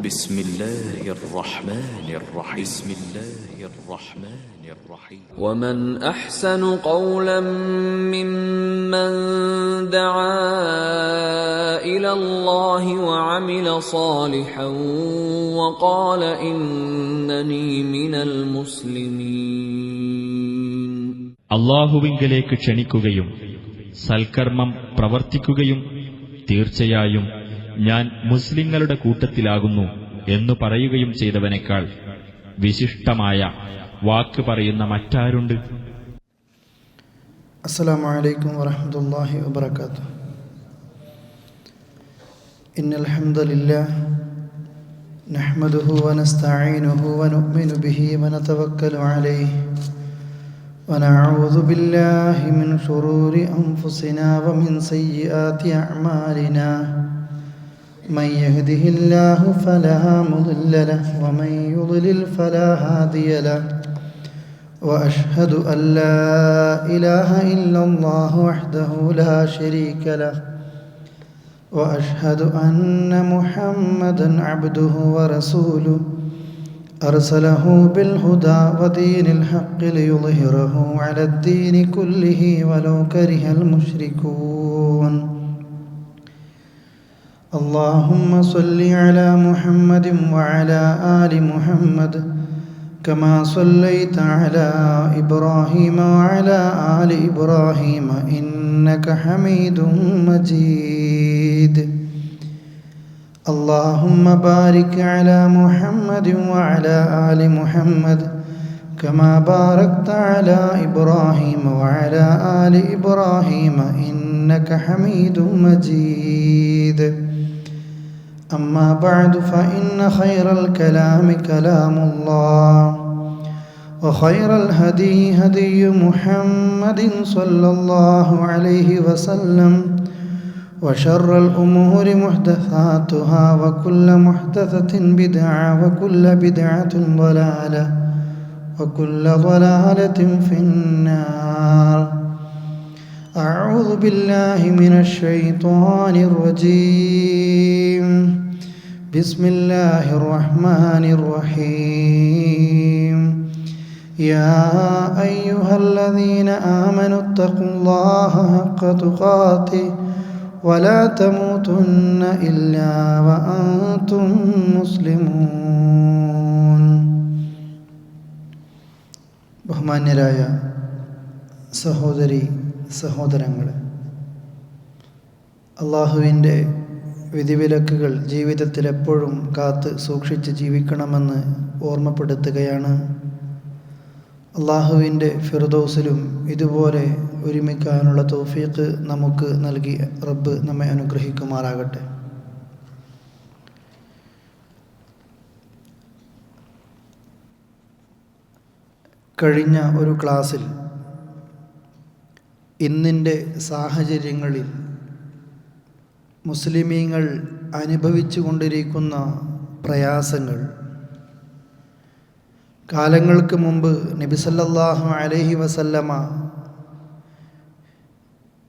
بسم الله الرحمن الرحيم بسم الله الرحمن الرحيم ومن أحسن قولا ممن دعا إلى الله وعمل صالحا وقال إنني من المسلمين. അല്ലാഹുവിങ്കലേക്ക് ക്ഷണിക്കുകയും സൽക്കർമ്മം പ്രവർത്തിക്കുകയും തീർച്ചയായും ഞാൻ മുസ്ലിങ്ങളുടെ കൂട്ടത്തിലാകുന്നു എന്നു പറയുകയും ചെയ്തവനേക്കാൾ വിശിഷ്ടമായ വാക്ക് പറയുന്ന മറ്റാരുണ്ട്? അസ്സലാമു അലൈക്കും വറഹ്മത്തുള്ളാഹി വബറകാതുഹു. ഇന്നൽ ഹംദലില്ലാഹ് നഹ്മദുഹു വനസ്തഈനുഹു വനുഅ്മിനു ബിഹി വനതവക്കലു അലൈഹി വനഊദു ബില്ലാഹി മിൻ ശുറൂരി അൻഫുസിനാ വമിൻ സയ്യിആതി അഅ്മാലിനാ من يهده الله فلا مضل له ومن يضلل فلا هادي له وأشهد أن لا إله إلا الله وحده لا شريك له وأشهد أن محمدا عبده ورسوله أرسله بالهدى ودين الحق ليظهره على الدين كله ولو كره المشركون. اللهم صل على محمد وعلى آل محمد كما صليت على إبراهيم وعلى آل إبراهيم إنك حميد مجيد. اللهم بارك على محمد وعلى آل محمد كما باركت على إبراهيم وعلى آل إبراهيم إنك حميد مجيد. أما بعد فإن خير الكلام كلام الله وخير الهدي هدي محمد صلى الله عليه وسلم وشر الأمور محدثاتها وكل محدثة بدعة وكل بدعة ضلالة وكل ضلالة في النار. أعوذ بالله من الشيطان الرجيم. بسم الله الرحمن الرحيم. يا أيها الذين آمنوا اتقوا الله حق تقاته ولا تموتن إلا وأنتم مسلمون. ബഹുമാന്യരായ സഹോദരി സഹോദരങ്ങളെ, അള്ളാഹുവിൻ്റെ വിധിവിലക്കുകൾ ജീവിതത്തിൽ എപ്പോഴും കാത്ത് സൂക്ഷിച്ച് ജീവിക്കണമെന്ന് ഓർമ്മപ്പെടുത്തുകയാണ്. അള്ളാഹുവിൻ്റെ ഫിർദൗസിലും ഇതുപോലെ ഒരുമിക്കാനുള്ള തൗഫീഖ് നമുക്ക് നൽകി റബ്ബ് നമ്മെ അനുഗ്രഹിക്കുമാറാകട്ടെ. കഴിഞ്ഞ ഒരു ക്ലാസ്സിൽ ഇന്നിൻ്റെ സാഹചര്യങ്ങളിൽ മുസ്ലിമീങ്ങൾ അനുഭവിച്ചു കൊണ്ടിരിക്കുന്ന പ്രയാസങ്ങൾ, കാലങ്ങൾക്ക് മുമ്പ് നബി സല്ലല്ലാഹു അലൈഹി വസല്ലമ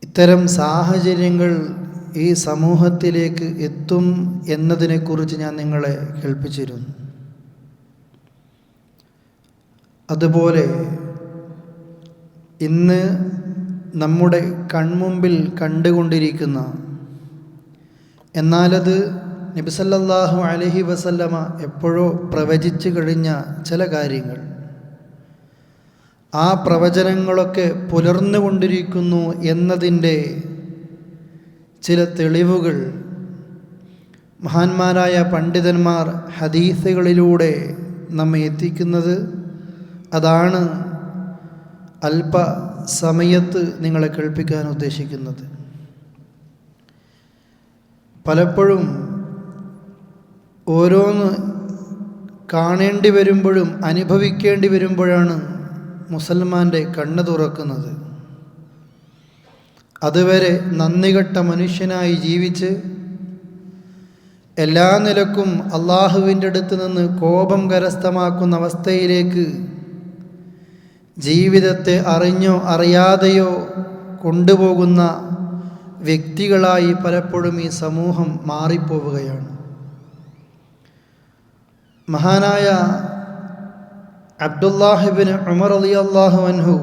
ഇത്തരം സാഹചര്യങ്ങൾ ഈ സമൂഹത്തിലേക്ക് എത്തും എന്നതിനെക്കുറിച്ച് ഞാൻ നിങ്ങളെ കേൾപ്പിച്ചിരുന്നു. അതുപോലെ ഇന്ന് നമ്മുടെ കൺമുമ്പിൽ കണ്ടുകൊണ്ടിരിക്കുന്ന, എന്നാലത് നബി സല്ലല്ലാഹു അലൈഹി വസല്ലമ എപ്പോഴോ പ്രവചിച്ചു കഴിഞ്ഞ ചില കാര്യങ്ങൾ, ആ പ്രവചനങ്ങളൊക്കെ പുലർന്നുകൊണ്ടിരിക്കുന്നു എന്നതിൻ്റെ ചില തെളിവുകൾ മഹാന്മാരായ പണ്ഡിതന്മാർ ഹദീസുകളിലൂടെ നമ്മെ എത്തിക്കുന്നത്. അതാണ് അല്പ സമയത്ത് നിങ്ങളെ കേൾപ്പിക്കാൻ ഉദ്ദേശിക്കുന്നത്. പലപ്പോഴും ഓരോന്ന് കാണേണ്ടി വരുമ്പോഴും അനുഭവിക്കേണ്ടി വരുമ്പോഴാണ് മുസൽമാൻ്റെ കണ്ണ് തുറക്കുന്നത്. അതുവരെ നന്ദികെട്ട മനുഷ്യനായി ജീവിച്ച് എല്ലാ നിലക്കും അള്ളാഹുവിൻ്റെ അടുത്ത് നിന്ന് കോപം കരസ്ഥമാക്കുന്ന അവസ്ഥയിലേക്ക് ജീവിതത്തെ അറിഞ്ഞോ അറിയാതെയോ കൊണ്ടുപോകുന്ന വ്യക്തികളായി പലപ്പോഴും ഈ സമൂഹം മാറിപ്പോവുകയാണ്. മഹാനായ അബ്ദുല്ലാഹിബ്നു ഉമർ റളിയല്ലാഹു അൻഹു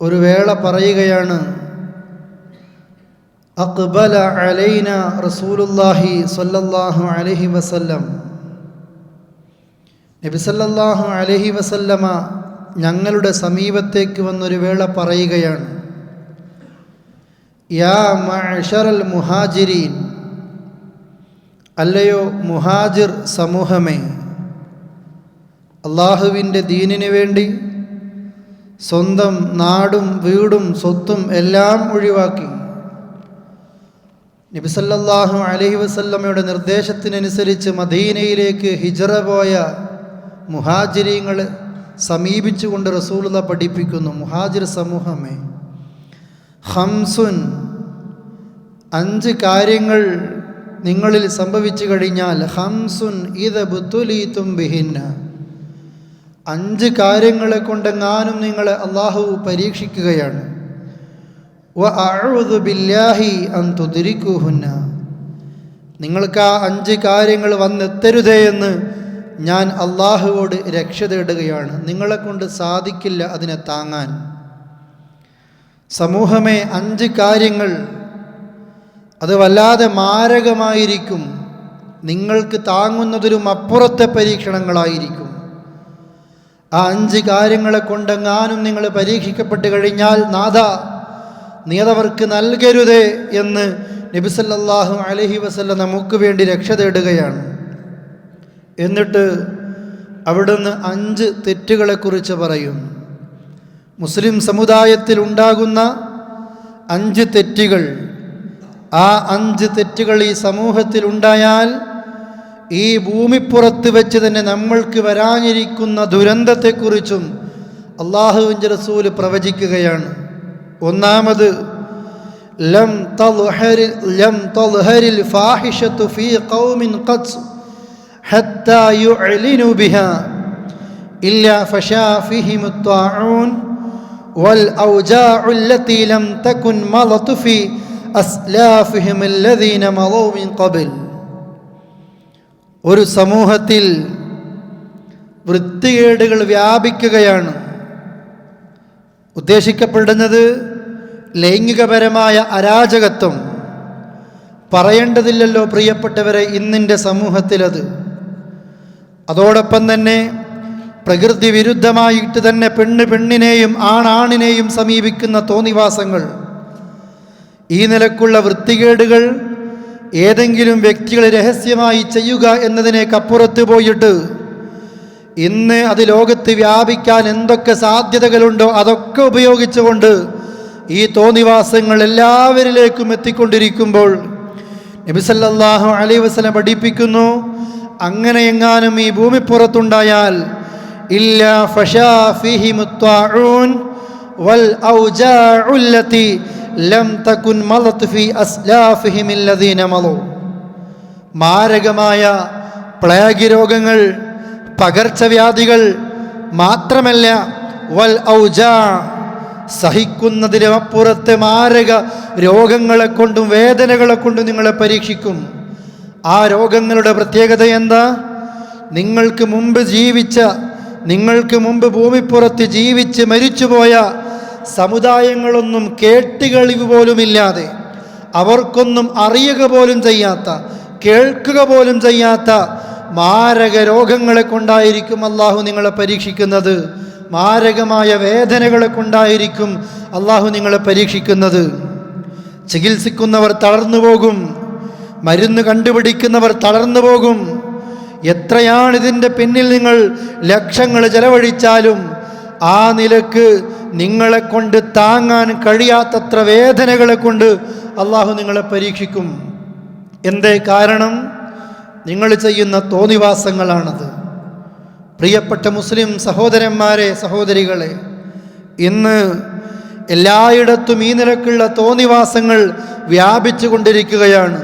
ഒരു വേള പറയുകയാണ്, അഖ്ബല അലൈന റസൂലുള്ളാഹി സ്വല്ലല്ലാഹു അലൈഹി വസല്ലം, നബി സല്ലല്ലാഹു അലൈഹി വസല്ലമ ഞങ്ങളുടെ സമീപത്തേക്ക് വന്നൊരു വേള പറയുകയാണ്, യാ മഅ്ശറൽ മുഹാജിരീൻ, അല്ലയോ മുഹാജിർ സമൂഹമേ, അള്ളാഹുവിൻ്റെ ദീനിനു വേണ്ടി സ്വന്തം നാടും വീടും സ്വത്തും എല്ലാം ഒഴിവാക്കി നബി സല്ലല്ലാഹു അലൈഹി വസല്ലമയുടെ നിർദ്ദേശത്തിനനുസരിച്ച് മദീനയിലേക്ക് ഹിജ്റ പോയ മുഹാജിരീങ്ങൾ സമീപിച്ചുകൊണ്ട് റസൂലുള്ളാഹി പഠിപ്പിക്കുന്നു, മുഹാജിർ സമൂഹമേ, ഖംസുൻ, 5 കാര്യങ്ങൾ നിങ്ങളിൽ സംഭവിച്ചു കഴിഞ്ഞാൽ, ഖംസുൻ ഇദ ബുതുലീതും ബിഹിന്ന, 5 കാര്യങ്ങളെ കൊണ്ടെങ്ങാനും നിങ്ങളെ അള്ളാഹു പരീക്ഷിക്കുകയാണ്, വ അഊദു ബില്ലാഹി അൻ തുദ്രികുഹുന്ന, നിങ്ങൾക്ക് ആ 5 കാര്യങ്ങൾ വന്നെത്തരുതേ എന്ന് ഞാൻ അള്ളാഹുവോട് രക്ഷ തേടുകയാണ്, നിങ്ങളെക്കൊണ്ട് സാധിക്കില്ല അതിനെ താങ്ങാൻ. സമൂഹമേ, 5 കാര്യങ്ങൾ അത് വല്ലാതെ മാരകമായിരിക്കും, നിങ്ങൾക്ക് താങ്ങുന്നതിലും അപ്പുറത്തെ പരീക്ഷണങ്ങളായിരിക്കും. ആ 5 കാര്യങ്ങളെ കൊണ്ടെങ്ങാനും നിങ്ങൾ പരീക്ഷിക്കപ്പെട്ട് കഴിഞ്ഞാൽ നാഥ നീ അതവർക്ക് നൽകരുതേ എന്ന് നബി സല്ലല്ലാഹു അലൈഹി വസല്ലം നമുക്ക് വേണ്ടി രക്ഷ തേടുകയാണ്. എന്നിട്ട് അവിടുന്ന് 5 തെറ്റുകളെക്കുറിച്ച് പറയും. മുസ്ലിം സമുദായത്തിൽ ഉണ്ടാകുന്ന 5 തെറ്റുകൾ, ആ 5 തെറ്റുകൾ ഈ സമൂഹത്തിൽ ഉണ്ടായാൽ ഈ ഭൂമിപ്പുറത്ത് വെച്ച് തന്നെ നമ്മൾക്ക് വരാനിരിക്കുന്ന ദുരന്തത്തെക്കുറിച്ചും അല്ലാഹുവിൻ്റെ റസൂൽ പ്രവചിക്കുകയാണ്. ഒന്നാമത്, ലം തൽഹരിൽ ഫാഹിഷതു ഫീ ഖൗമിൻ ഖത്ത് ഹത്താ യുഅ്ലിനു ബിഹാ ഇല്ലാ ഫശാ ഫീഹിം അത്വാഊൻ വൽ ഔജാഉ അല്ലതി ലം തകുൻ മളത് ഫീ അസ്ലാഫിഹിം അല്ലദീന മളൗ മിൻ ഖബൽ. ഒരു സമൂഹത്തിൽ വൃത്തികേടുകൾ വ്യാപിക്കുകയാണ്. ഉദ്ദേശിക്കപ്പെടുന്നത് ലൈംഗികപരമായ അരാജകത്വം. പറയേണ്ടതില്ലല്ലോ പ്രിയപ്പെട്ടവരെ ഇന്നിൻ്റെ സമൂഹത്തിലത്. അതോടൊപ്പം തന്നെ പ്രകൃതി വിരുദ്ധമായിട്ട് തന്നെ പെണ്ണ് പെണ്ണിനെയും ആണാണിനെയും സമീപിക്കുന്ന തോന്നിവാസങ്ങൾ, ഈ നിലക്കുള്ള വൃത്തികേടുകൾ ഏതെങ്കിലും വ്യക്തികൾ രഹസ്യമായി ചെയ്യുക എന്നതിനേക്കപ്പുറത്ത് പോയിട്ട് ഇന്ന് അത് ലോകത്ത് വ്യാപിക്കാൻ എന്തൊക്കെ സാധ്യതകളുണ്ടോ അതൊക്കെ ഉപയോഗിച്ചുകൊണ്ട് ഈ തോന്നിവാസങ്ങൾ എല്ലാവരിലേക്കും എത്തിക്കൊണ്ടിരിക്കുമ്പോൾ നബി സല്ലല്ലാഹു അലൈഹി വസല്ലം പഠിപ്പിക്കുന്നു, അങ്ങനെ എങ്ങാനും ഈ ഭൂമിപ്പുറത്തുണ്ടായാൽ ഇല്ലാ ഫശാ ഫീഹിം അത്വാഊൻ വൽ ഔജാഉ അല്ലതി ലം തകുൻ മളത് ഫീ അസ്ലാഫിഹിം അല്ലദീന മളൂ, മാരകമായ പ്ലേഗ് രോഗങ്ങൾ, പകർച്ചവ്യാധികൾ മാത്രമല്ല വൽ ഔജാ, സഹിക്കുന്നതിനപ്പുറത്തെ മാരക രോഗങ്ങളെ കൊണ്ടും വേദനകളെ കൊണ്ടും നിങ്ങളെ പരീക്ഷിക്കും. ആ രോഗങ്ങളുടെ പ്രത്യേകത എന്താ? നിങ്ങൾക്ക് മുമ്പ് ഭൂമിപ്പുറത്ത് ജീവിച്ച് മരിച്ചുപോയ സമുദായങ്ങളൊന്നും കേട്ടുകളിവ് പോലുമില്ലാതെ, അവർക്കൊന്നും അറിയുക പോലും ചെയ്യാത്ത, കേൾക്കുക പോലും ചെയ്യാത്ത മാരക രോഗങ്ങളെ കൊണ്ടായിരിക്കും അള്ളാഹു നിങ്ങളെ പരീക്ഷിക്കുന്നത്. മാരകമായ വേദനകളെ കൊണ്ടായിരിക്കും അള്ളാഹു നിങ്ങളെ പരീക്ഷിക്കുന്നത്. ചികിത്സിക്കുന്നവർ തളർന്നു പോകും, മരുന്ന് കണ്ടുപിടിക്കുന്നവർ തളർന്നു പോകും. എത്രയാണ് ഇതിൻ്റെ പിന്നിൽ നിങ്ങൾ ലക്ഷങ്ങൾ ചെലവഴിച്ചാലും ആ നിലക്ക് നിങ്ങളെ കൊണ്ട് താങ്ങാൻ കഴിയാത്തത്ര വേദനകളെ കൊണ്ട് അള്ളാഹു നിങ്ങളെ പരീക്ഷിക്കും. എന്തേ കാരണം? നിങ്ങൾ ചെയ്യുന്ന തോന്നിവാസങ്ങളാണത്. പ്രിയപ്പെട്ട മുസ്ലിം സഹോദരന്മാരെ, സഹോദരികളെ, ഇന്ന് എല്ലായിടത്തും ഈ നിലക്കുള്ള തോന്നിവാസങ്ങൾ വ്യാപിച്ചു കൊണ്ടിരിക്കുകയാണ്.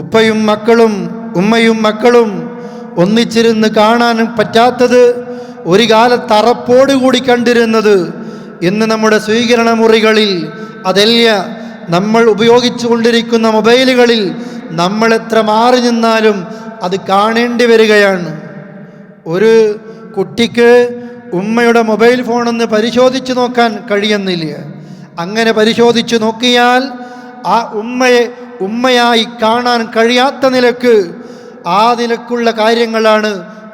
ഉപ്പയും മക്കളും ഉമ്മയും മക്കളും ഒന്നിച്ചിരുന്ന് കാണാനും പറ്റാത്തത്, ഒരു കാലത്ത് അറപ്പോടുകൂടി കണ്ടിരുന്നത്, ഇന്ന് നമ്മുടെ സ്വീകരണ മുറികളിൽ, അതല്ല നമ്മൾ ഉപയോഗിച്ചു കൊണ്ടിരിക്കുന്ന മൊബൈലുകളിൽ നമ്മൾ എത്ര മാറി നിന്നാലും അത് കാണേണ്ടി വരികയാണ്. ഒരു കുട്ടിക്ക് ഉമ്മയുടെ മൊബൈൽ ഫോണൊന്ന് പരിശോധിച്ച് നോക്കാൻ കഴിയുന്നില്ല. അങ്ങനെ പരിശോധിച്ച് നോക്കിയാൽ ആ ഉമ്മയെ ഉമ്മയായി കാണാൻ കഴിയാത്ത നിലക്ക് ആ നിലക്കുള്ള കാര്യങ്ങളാണ്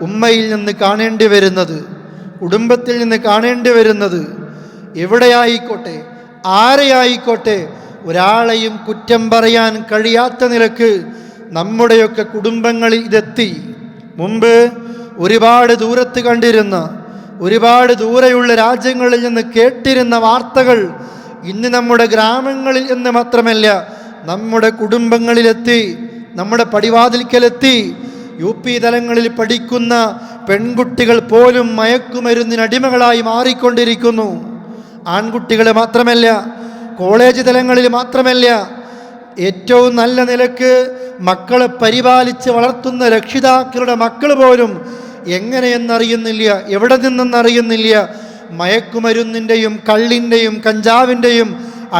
ഉമ്മയിൽ നിന്ന് കാണേണ്ടി വരുന്നത്, കുടുംബത്തിൽ നിന്ന് കാണേണ്ടി വരുന്നത്. എവിടെയായിക്കോട്ടെ, ആരെയായിക്കോട്ടെ, ഒരാളെയും കുറ്റം പറയാൻ കഴിയാത്ത നിലക്ക് നമ്മുടെയൊക്കെ കുടുംബങ്ങളിൽ ഇതെത്തി. മുമ്പ് ഒരുപാട് ദൂരത്ത് കണ്ടിരുന്ന, ഒരുപാട് ദൂരെയുള്ള രാജ്യങ്ങളിൽ നിന്ന് കേട്ടിരുന്ന വാർത്തകൾ ഇന്ന് നമ്മുടെ ഗ്രാമങ്ങളിൽ എന്ന് മാത്രമല്ല നമ്മുടെ കുടുംബങ്ങളിലെത്തി, നമ്മുടെ പടിവാതിൽക്കലെത്തി. UP തലങ്ങളിൽ പഠിക്കുന്ന പെൺകുട്ടികൾ പോലും മയക്കുമരുന്നിന് അടിമകളായി മാറിക്കൊണ്ടിരിക്കുന്നു. ആൺകുട്ടികൾ മാത്രമല്ല, കോളേജ് തലങ്ങളിൽ മാത്രമല്ല, ഏറ്റവും നല്ല നിലക്ക് മക്കളെ പരിപാലിച്ച് വളർത്തുന്ന രക്ഷിതാക്കളുടെ മക്കൾ പോലും എങ്ങനെയെന്നറിയുന്നില്ല, എവിടെ നിന്നെന്നറിയുന്നില്ല, മയക്കുമരുന്നിൻ്റെയും കള്ളിൻ്റെയും കഞ്ചാവിൻ്റെയും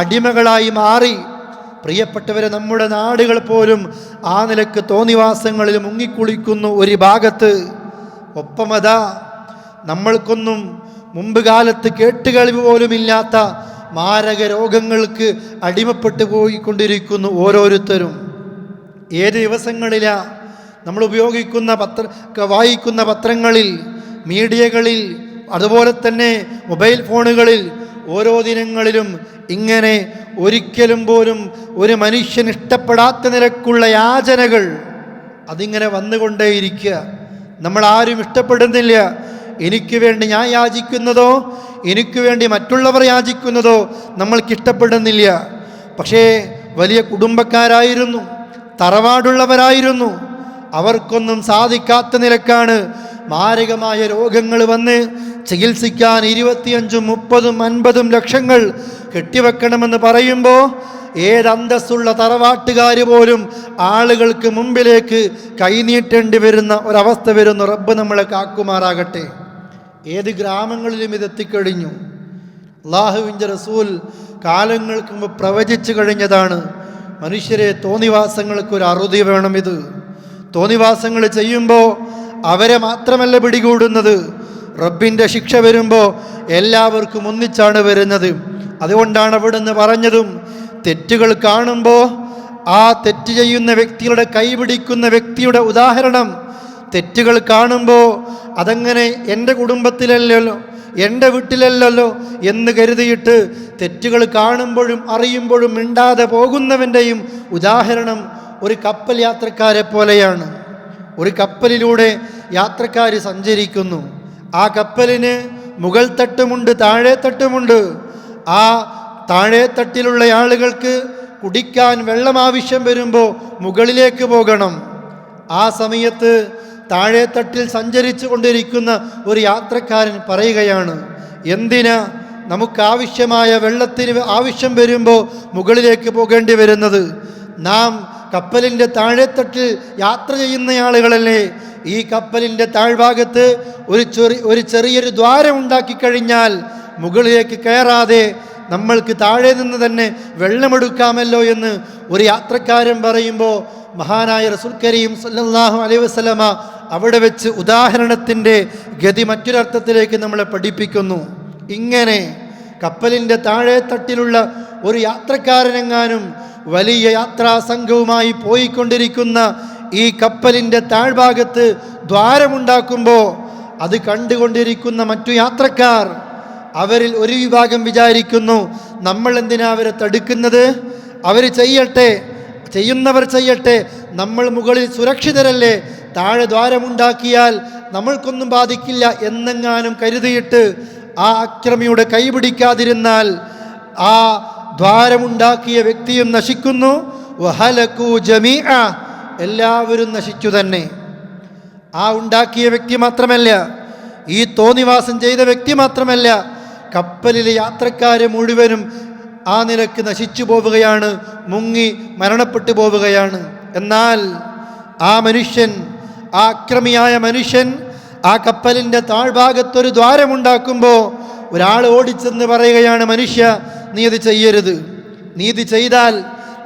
അടിമകളായി മാറി. പ്രിയപ്പെട്ടവരെ, നമ്മുടെ നാടുകൾ പോലും ആ നിലക്ക് തോന്നിവാസങ്ങളിൽ മുങ്ങിക്കുളിക്കുന്നു ഒരു ഭാഗത്ത്. ഒപ്പമതാ നമ്മൾക്കൊന്നും മുമ്പ് കാലത്ത് കേട്ടുകേൾവി പോലുമില്ലാത്ത മാരക രോഗങ്ങൾക്ക് അടിമപ്പെട്ടു പോയിക്കൊണ്ടിരിക്കുന്നു ഓരോരുത്തരും. ഏത് ദിവസങ്ങളിലാ നമ്മൾ ഉപയോഗിക്കുന്ന വായിക്കുന്ന പത്രങ്ങളിൽ, മീഡിയകളിൽ, അതുപോലെ തന്നെ മൊബൈൽ ഫോണുകളിൽ ഓരോ ദിനങ്ങളിലും ഇങ്ങനെ ഒരിക്കലും പോലും ഒരു മനുഷ്യൻ ഇഷ്ടപ്പെടാത്ത നിലക്കുള്ള യാചനകൾ അതിങ്ങനെ വന്നുകൊണ്ടേയിരിക്കുക. നമ്മൾ ആരും ഇഷ്ടപ്പെടുന്നില്ല. എനിക്ക് വേണ്ടി ഞാൻ യാചിക്കുന്നതോ എനിക്ക് വേണ്ടി മറ്റുള്ളവർ യാചിക്കുന്നതോ നമ്മൾക്കിഷ്ടപ്പെടുന്നില്ല. പക്ഷേ വലിയ കുടുംബക്കാരായിരുന്നു, തറവാടുള്ളവരായിരുന്നു, അവർക്കൊന്നും സാധിക്കാത്ത നിലക്കാണ് മാരകമായ രോഗങ്ങൾ വന്ന് ചികിത്സിക്കാൻ 25, 30, 50 ലക്ഷങ്ങൾ കെട്ടിവെക്കണമെന്ന് പറയുമ്പോൾ ഏതന്തസ്സുള്ള തറവാട്ടുകാർ പോലും ആളുകൾക്ക് മുമ്പിലേക്ക് കൈനീട്ടേണ്ടി വരുന്ന ഒരവസ്ഥ വരുന്നു. റബ്ബ് നമ്മളെ കാക്കുമാറാകട്ടെ. ഏത് ഗ്രാമങ്ങളിലും ഇതെത്തിക്കഴിഞ്ഞു. അല്ലാഹുവിൻ്റെ റസൂൽ കാലങ്ങൾക്ക് മുമ്പ് പ്രവചിച്ചു കഴിഞ്ഞതാണ്. മനുഷ്യരെ തോന്നിവാസങ്ങൾക്കൊരു അറുതി വേണം. ഇത് തോന്നിവാസങ്ങൾ ചെയ്യുമ്പോൾ അവരെ മാത്രമല്ല പിടികൂടുന്നത്, റബ്ബിൻ്റെ ശിക്ഷ വരുമ്പോൾ എല്ലാവർക്കും ഒന്നിച്ചാണ് വരുന്നത്. അതുകൊണ്ടാണ് അവിടുന്ന് പറഞ്ഞതും, തെറ്റുകൾ കാണുമ്പോൾ ആ തെറ്റ് ചെയ്യുന്ന വ്യക്തിയുടെ കൈപിടിക്കുന്ന വ്യക്തിയുടെ ഉദാഹരണം, തെറ്റുകൾ കാണുമ്പോൾ അതങ്ങനെ എൻ്റെ കുടുംബത്തിലല്ലല്ലോ, എൻ്റെ വീട്ടിലല്ലല്ലോ എന്ന് കരുതിയിട്ട് തെറ്റുകൾ കാണുമ്പോഴും അറിയുമ്പോഴും മിണ്ടാതെ പോകുന്നവൻ്റെയും ഉദാഹരണം ഒരു കപ്പൽ യാത്രക്കാരെ പോലെയാണ്. ഒരു കപ്പലിലൂടെ യാത്രക്കാർ സഞ്ചരിക്കുന്നു. ആ കപ്പലിന് മുകൾ തട്ടുമുണ്ട്, താഴെ തട്ടുമുണ്ട്. ആ താഴെ തട്ടിലുള്ള ആളുകൾക്ക് കുടിക്കാൻ വെള്ളം ആവശ്യം വരുമ്പോൾ മുകളിലേക്ക് പോകണം. ആ സമയത്ത് താഴെ തട്ടിൽ സഞ്ചരിച്ചു കൊണ്ടിരിക്കുന്ന ഒരു യാത്രക്കാരൻ പറയുകയാണ്, എന്തിനാ നമുക്കാവശ്യമായ വെള്ളത്തിന് ആവശ്യം വരുമ്പോൾ മുകളിലേക്ക് പോകേണ്ടി വരുന്നത്? നാം കപ്പലിൻ്റെ താഴെത്തട്ടിൽ യാത്ര ചെയ്യുന്ന ആളുകളല്ലേ? ഈ കപ്പലിൻ്റെ താഴ്ഭാഗത്ത് ഒരു ചെറിയൊരു ദ്വാരം ഉണ്ടാക്കി കഴിഞ്ഞാൽ മുകളിലേക്ക് കയറാതെ നമ്മൾക്ക് താഴെ നിന്ന് തന്നെ വെള്ളമെടുക്കാമല്ലോ എന്ന് ഒരു യാത്രക്കാരൻ പറയുമ്പോൾ മഹാനായ റസൂൽ കരീം സല്ലല്ലാഹു അലൈഹി വസല്ലമ അവിടെ വെച്ച് ഉദാഹരണത്തിൻ്റെ ഗതി മറ്റൊരർത്ഥത്തിലേക്ക് നമ്മളെ പഠിപ്പിക്കുന്നു. ഇങ്ങനെ കപ്പലിൻ്റെ താഴെ തട്ടിലുള്ള ഒരു യാത്രക്കാരനെങ്ങാനും വലിയ യാത്രാ സംഘവുമായി പോയിക്കൊണ്ടിരിക്കുന്ന ഈ കപ്പലിൻ്റെ താഴ്ഭാഗത്ത് ദ്വാരമുണ്ടാക്കുമ്പോൾ അത് കണ്ടുകൊണ്ടിരിക്കുന്ന മറ്റു യാത്രക്കാർ, അവരിൽ ഒരു വിഭാഗം വിചാരിക്കുന്നു, നമ്മൾ എന്തിനാ അവരെ തടുക്കുന്നത്? അവർ ചെയ്യട്ടെ, ചെയ്യുന്നവർ ചെയ്യട്ടെ, നമ്മൾ മുകളിൽ സുരക്ഷിതരല്ലേ, താഴെ ദ്വാരമുണ്ടാക്കിയാൽ നമ്മൾക്കൊന്നും ബാധിക്കില്ല എന്നെങ്ങാനും കരുതിയിട്ട് ആ അക്രമിയുടെ കൈപിടിക്കാതിരുന്നാൽ ആ ദ്വാരമുണ്ടാക്കിയ വ്യക്തിയും നശിക്കുന്നു. വഹലകൂ ജമീഅ, എല്ലാവരും നശിച്ചു തന്നെ. ആ ഉണ്ടാക്കിയ വ്യക്തി മാത്രമല്ല, ഈ തോന്നിവാസം ചെയ്ത വ്യക്തി മാത്രമല്ല, കപ്പലിലെ യാത്രക്കാരെ മുഴുവനും ആ നിലക്ക് നശിച്ചു പോവുകയാണ്, മുങ്ങി മരണപ്പെട്ടു പോവുകയാണ്. എന്നാൽ ആ മനുഷ്യൻ, ആ അക്രമിയായ മനുഷ്യൻ ആ കപ്പലിൻ്റെ താഴ്ഭാഗത്തൊരു ദ്വാരമുണ്ടാക്കുമ്പോൾ ഒരാൾ ഓടിച്ചെന്ന് പറയുകയാണ്, മനുഷ്യ നീ ഇത് ചെയ്യരുത്, നീ ഇത് ചെയ്താൽ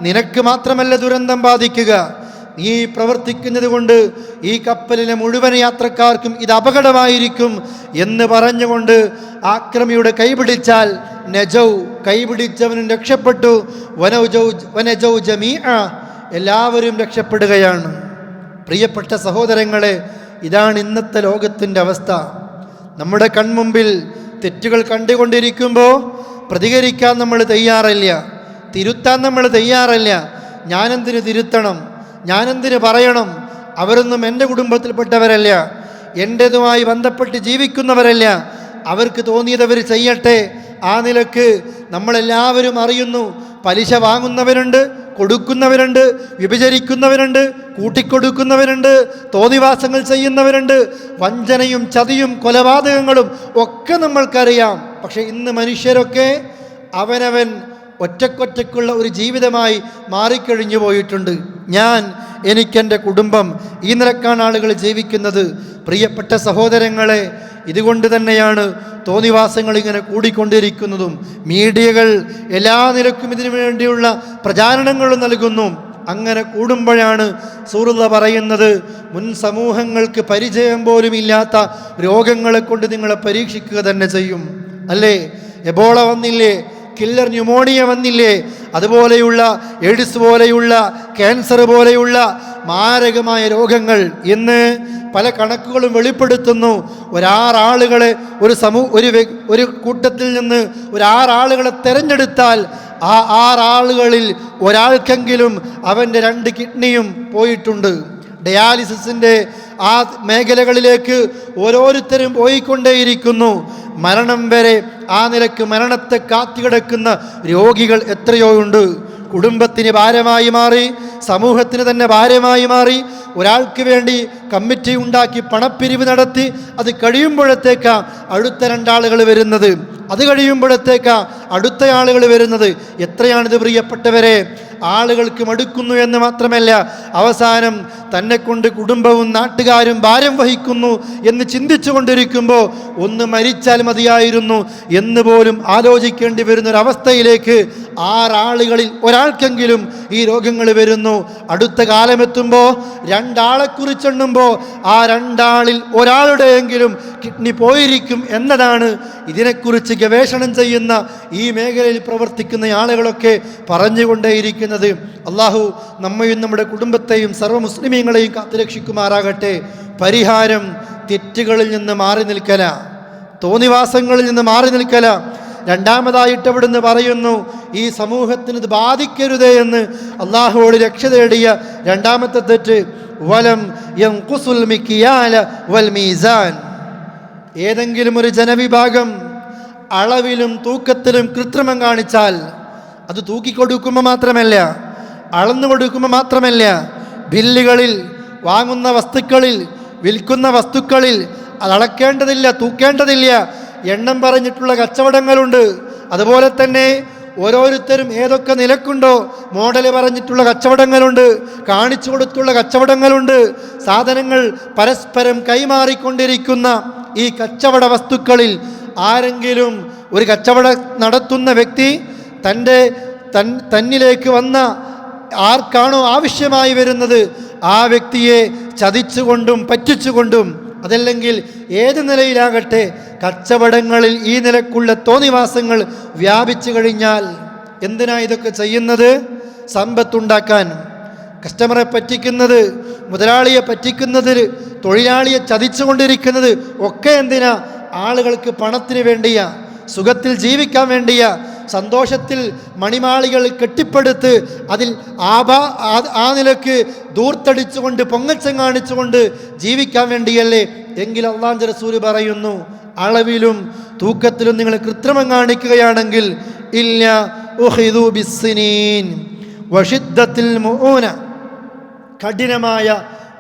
നിനക്ക് മാത്രമല്ല ദുരന്തം ബാധിക്കുക, നീ പ്രവർത്തിക്കുന്നത് കൊണ്ട് ഈ കപ്പലിലെ മുഴുവൻ യാത്രക്കാർക്കും ഇത് അപകടമായിരിക്കും എന്ന് പറഞ്ഞുകൊണ്ട് ആക്രമിയുടെ കൈപിടിച്ചാൽ നജൗ, കൈപിടിച്ചവനും രക്ഷപ്പെട്ടു, വനജൗ ജമീഅ, എല്ലാവരും രക്ഷപ്പെടുകയാണ്. പ്രിയപ്പെട്ട സഹോദരങ്ങളെ, ഇതാണ് ഇന്നത്തെ ലോകത്തിൻ്റെ അവസ്ഥ. നമ്മുടെ കൺമുമ്പിൽ തെറ്റുകൾ കണ്ടുകൊണ്ടിരിക്കുമ്പോൾ പ്രതികരിക്കാൻ നമ്മൾ തയ്യാറല്ല, തിരുത്താൻ നമ്മൾ തയ്യാറല്ല. ഞാനെന്തിന് തിരുത്തണം, ഞാനെന്തിന് പറയണം? അവരൊന്നും എൻ്റെ കുടുംബത്തിൽപ്പെട്ടവരല്ല, എൻ്റേതുമായി ബന്ധപ്പെട്ട് ജീവിക്കുന്നവരല്ല. അവർക്ക് തോന്നിയതവർ ചെയ്യട്ടെ. ആ നിലക്ക് നമ്മളെല്ലാവരും അറിയുന്നു, പലിശ വാങ്ങുന്നവരുണ്ട്, കൊടുക്കുന്നവരുണ്ട്, വിഭജിക്കുന്നവരുണ്ട്, കൂട്ടിക്കൊടുക്കുന്നവരുണ്ട്, തോന്നിവാസങ്ങൾ ചെയ്യുന്നവരുണ്ട്, വഞ്ചനയും ചതിയും കൊലപാതകങ്ങളും ഒക്കെ നമ്മൾക്കറിയാം. പക്ഷെ ഇന്ന് മനുഷ്യരൊക്കെ അവനവൻ ഒറ്റക്കൊറ്റക്കുള്ള ഒരു ജീവിതമായി മാറിക്കഴിഞ്ഞു പോയിട്ടുണ്ട്. ഞാൻ, എനിക്കെൻ്റെ കുടുംബം, ഈ നിലക്കാണ് ആളുകൾ ജീവിക്കുന്നത്. പ്രിയപ്പെട്ട സഹോദരങ്ങളെ, ഇതുകൊണ്ട് തന്നെയാണ് തോന്നിവാസങ്ങൾ ഇങ്ങനെ കൂടിക്കൊണ്ടിരിക്കുന്നതും. മീഡിയകൾ എല്ലാ നിലക്കും ഇതിനു വേണ്ടിയുള്ള പ്രചാരണങ്ങളും നൽകുന്നു. അങ്ങനെ കൂടുമ്പോഴാണ് സൂറുള്ള പറയുന്നത്, മുൻ സമൂഹങ്ങൾക്ക് പരിചയം പോലും ഇല്ലാത്ത രോഗങ്ങളെ കൊണ്ട് നിങ്ങളെ പരീക്ഷിക്കുക തന്നെ ചെയ്യും. അല്ലേ? എബോള വന്നില്ലേ, കില്ലർ ന്യൂമോണിയ വന്നില്ലേ, അതുപോലെയുള്ള എയ്ഡ്സ് പോലെയുള്ള ക്യാൻസർ പോലെയുള്ള മാരകമായ രോഗങ്ങൾ ഇന്ന് പല കണക്കുകളും വെളിപ്പെടുത്തുന്നു. ഒരാളുകളെ ഒരു കൂട്ടത്തിൽ നിന്ന് ഒരു 6 ആളുകളെ തിരഞ്ഞെടുത്താൽ ആ 6 ആളുകളിൽ ഒരാൾക്കെങ്കിലും അവൻ്റെ 2 കിഡ്നിയും പോയിട്ടുണ്ട്. ഡയാലിസിസിൻ്റെ ആ മേഖലകളിലേക്ക് ഓരോരുത്തരും പോയിക്കൊണ്ടേയിരിക്കുന്നു. മരണം വരെ ആ നിലക്ക് മരണത്തെ കാത്തുകിടക്കുന്ന രോഗികൾ എത്രയോ ഉണ്ട്. കുടുംബത്തിന് ഭാരമായി മാറി, സമൂഹത്തിന് തന്നെ ഭാരമായി മാറി. ഒരാൾക്ക് വേണ്ടി കമ്മിറ്റി ഉണ്ടാക്കി പണപ്പിരിവ് നടത്തി അത് കഴിയുമ്പോഴത്തേക്കാ അടുത്ത 2 ആളുകൾ വരുന്നത്, അത് കഴിയുമ്പോഴത്തേക്കാ അടുത്ത ആളുകൾ വരുന്നത്. എത്രയാണിത് പ്രിയപ്പെട്ടവരെ? ആളുകൾക്ക് മടുക്കുന്നു എന്ന് മാത്രമല്ല, അവസാനം തന്നെ കൊണ്ട് കുടുംബവും നാട്ടുകാരും ഭാരം വഹിക്കുന്നു എന്ന് ചിന്തിച്ചു കൊണ്ടിരിക്കുമ്പോൾ ഒന്ന് മരിച്ചാൽ മതിയായിരുന്നു എന്ന് പോലും ആലോചിക്കേണ്ടി വരുന്നൊരവസ്ഥയിലേക്ക് 6 ആളുകളിൽ ഒരാൾക്കെങ്കിലും ഈ രോഗങ്ങൾ വരുന്നു. അടുത്ത കാലമെത്തുമ്പോൾ 2 ആളെക്കുറിച്ചെണ്ണുമ്പോൾ ആ 2 ആളിൽ ഒരാളുടെയെങ്കിലും കിഡ്നി പോയിരിക്കും എന്നതാണ് ഇതിനെക്കുറിച്ച് ഗവേഷണം ചെയ്യുന്ന ഈ മേഖലയിൽ പ്രവർത്തിക്കുന്ന ആളുകളൊക്കെ പറഞ്ഞുകൊണ്ടേയിരിക്കുന്നത്. അള്ളാഹു നമ്മയും നമ്മുടെ കുടുംബത്തെയും സർവ്വ മുസ്ലിമീങ്ങളെയും കാത്തുരക്ഷിക്കുമാറാകട്ടെ. പരിഹാരം തെറ്റുകളിൽ നിന്ന് മാറി നിൽക്കല, തോന്നിവാസങ്ങളിൽ നിന്ന് മാറി നിൽക്കല. രണ്ടാമതായിട്ട് അവിടുന്ന് പറയുന്നു, ഈ സമൂഹത്തിന് ഇത് ബാധിക്കരുതേ എന്ന് അള്ളാഹുവോട് രക്ഷ തേടിയ രണ്ടാമത്തെ തെറ്റ്, വലം യൻഖുസുൽ മിക്യാല വൽ മീസാൻ. ഏതെങ്കിലും ഒരു ജനവിഭാഗം അളവിലും തൂക്കത്തിലും കൃത്രിമം കാണിച്ചാൽ, അത് തൂക്കിക്കൊടുക്കുമ്പോൾ മാത്രമല്ല, അളന്നു കൊടുക്കുമ്പോൾ മാത്രമല്ല, ബില്ലുകളിൽ, വാങ്ങുന്ന വസ്തുക്കളിൽ, വിൽക്കുന്ന വസ്തുക്കളിൽ അത് അളക്കേണ്ടതില്ല, തൂക്കേണ്ടതില്ല, എണ്ണം പറഞ്ഞിട്ടുള്ള കച്ചവടങ്ങളുണ്ട്. അതുപോലെ തന്നെ ഓരോരുത്തരും ഏതൊക്കെ നിലക്കുണ്ടോ മോഡൽ പറഞ്ഞിട്ടുള്ള കച്ചവടങ്ങളുണ്ട്, കാണിച്ചു കൊടുത്തുള്ള കച്ചവടങ്ങളുണ്ട്. സാധനങ്ങൾ പരസ്പരം കൈമാറിക്കൊണ്ടിരിക്കുന്ന ഈ കച്ചവട വസ്തുക്കളിൽ ആരെങ്കിലും ഒരു കച്ചവടം നടത്തുന്ന വ്യക്തി തന്നിലേക്ക് വന്ന ആർക്കാണോ ആവശ്യമായി വരുന്നത് ആ വ്യക്തിയെ ചതിച്ചുകൊണ്ടും പറ്റിച്ചുകൊണ്ടും, അതല്ലെങ്കിൽ ഏത് നിലയിലാകട്ടെ, കച്ചവടങ്ങളിൽ ഈ നിലക്കുള്ള തോന്നിവാസങ്ങൾ വ്യാപിച്ചു കഴിഞ്ഞാൽ എന്തിനാ ഇതൊക്കെ ചെയ്യുന്നത്? സമ്പത്തുണ്ടാക്കാൻ. കസ്റ്റമറെ പറ്റിക്കുന്നത്, മുതലാളിയെ പറ്റിക്കുന്നത്, തൊഴിലാളിയെ ചതിച്ചുകൊണ്ടിരിക്കുന്നത് ഒക്കെ എന്തിനാ? ആളുകൾക്ക് പണത്തിന് വേണ്ടിയാ, സുഖത്തിൽ ജീവിക്കാൻ വേണ്ടിയാ, സന്തോഷത്തിൽ മണിമാളികൾ കെട്ടിപ്പടുത്ത് അതിൽ ആ നിലക്ക് ദൂർത്തടിച്ചുകൊണ്ട് പൊങ്ങച്ചം കാണിച്ചുകൊണ്ട് ജീവിക്കാൻ വേണ്ടിയല്ലേ? എങ്കിൽ അല്ലാഹുവിന്റെ റസൂൽ പറയുന്നു, അളവിലും തൂക്കത്തിലും നിങ്ങൾ കൃത്രിമം കാണിക്കുകയാണെങ്കിൽ ഇല്ല ഉഖിദു ബിസ്സിനീൻ വശിദ്ദത്തിൽ മുഊന, കഠിനമായ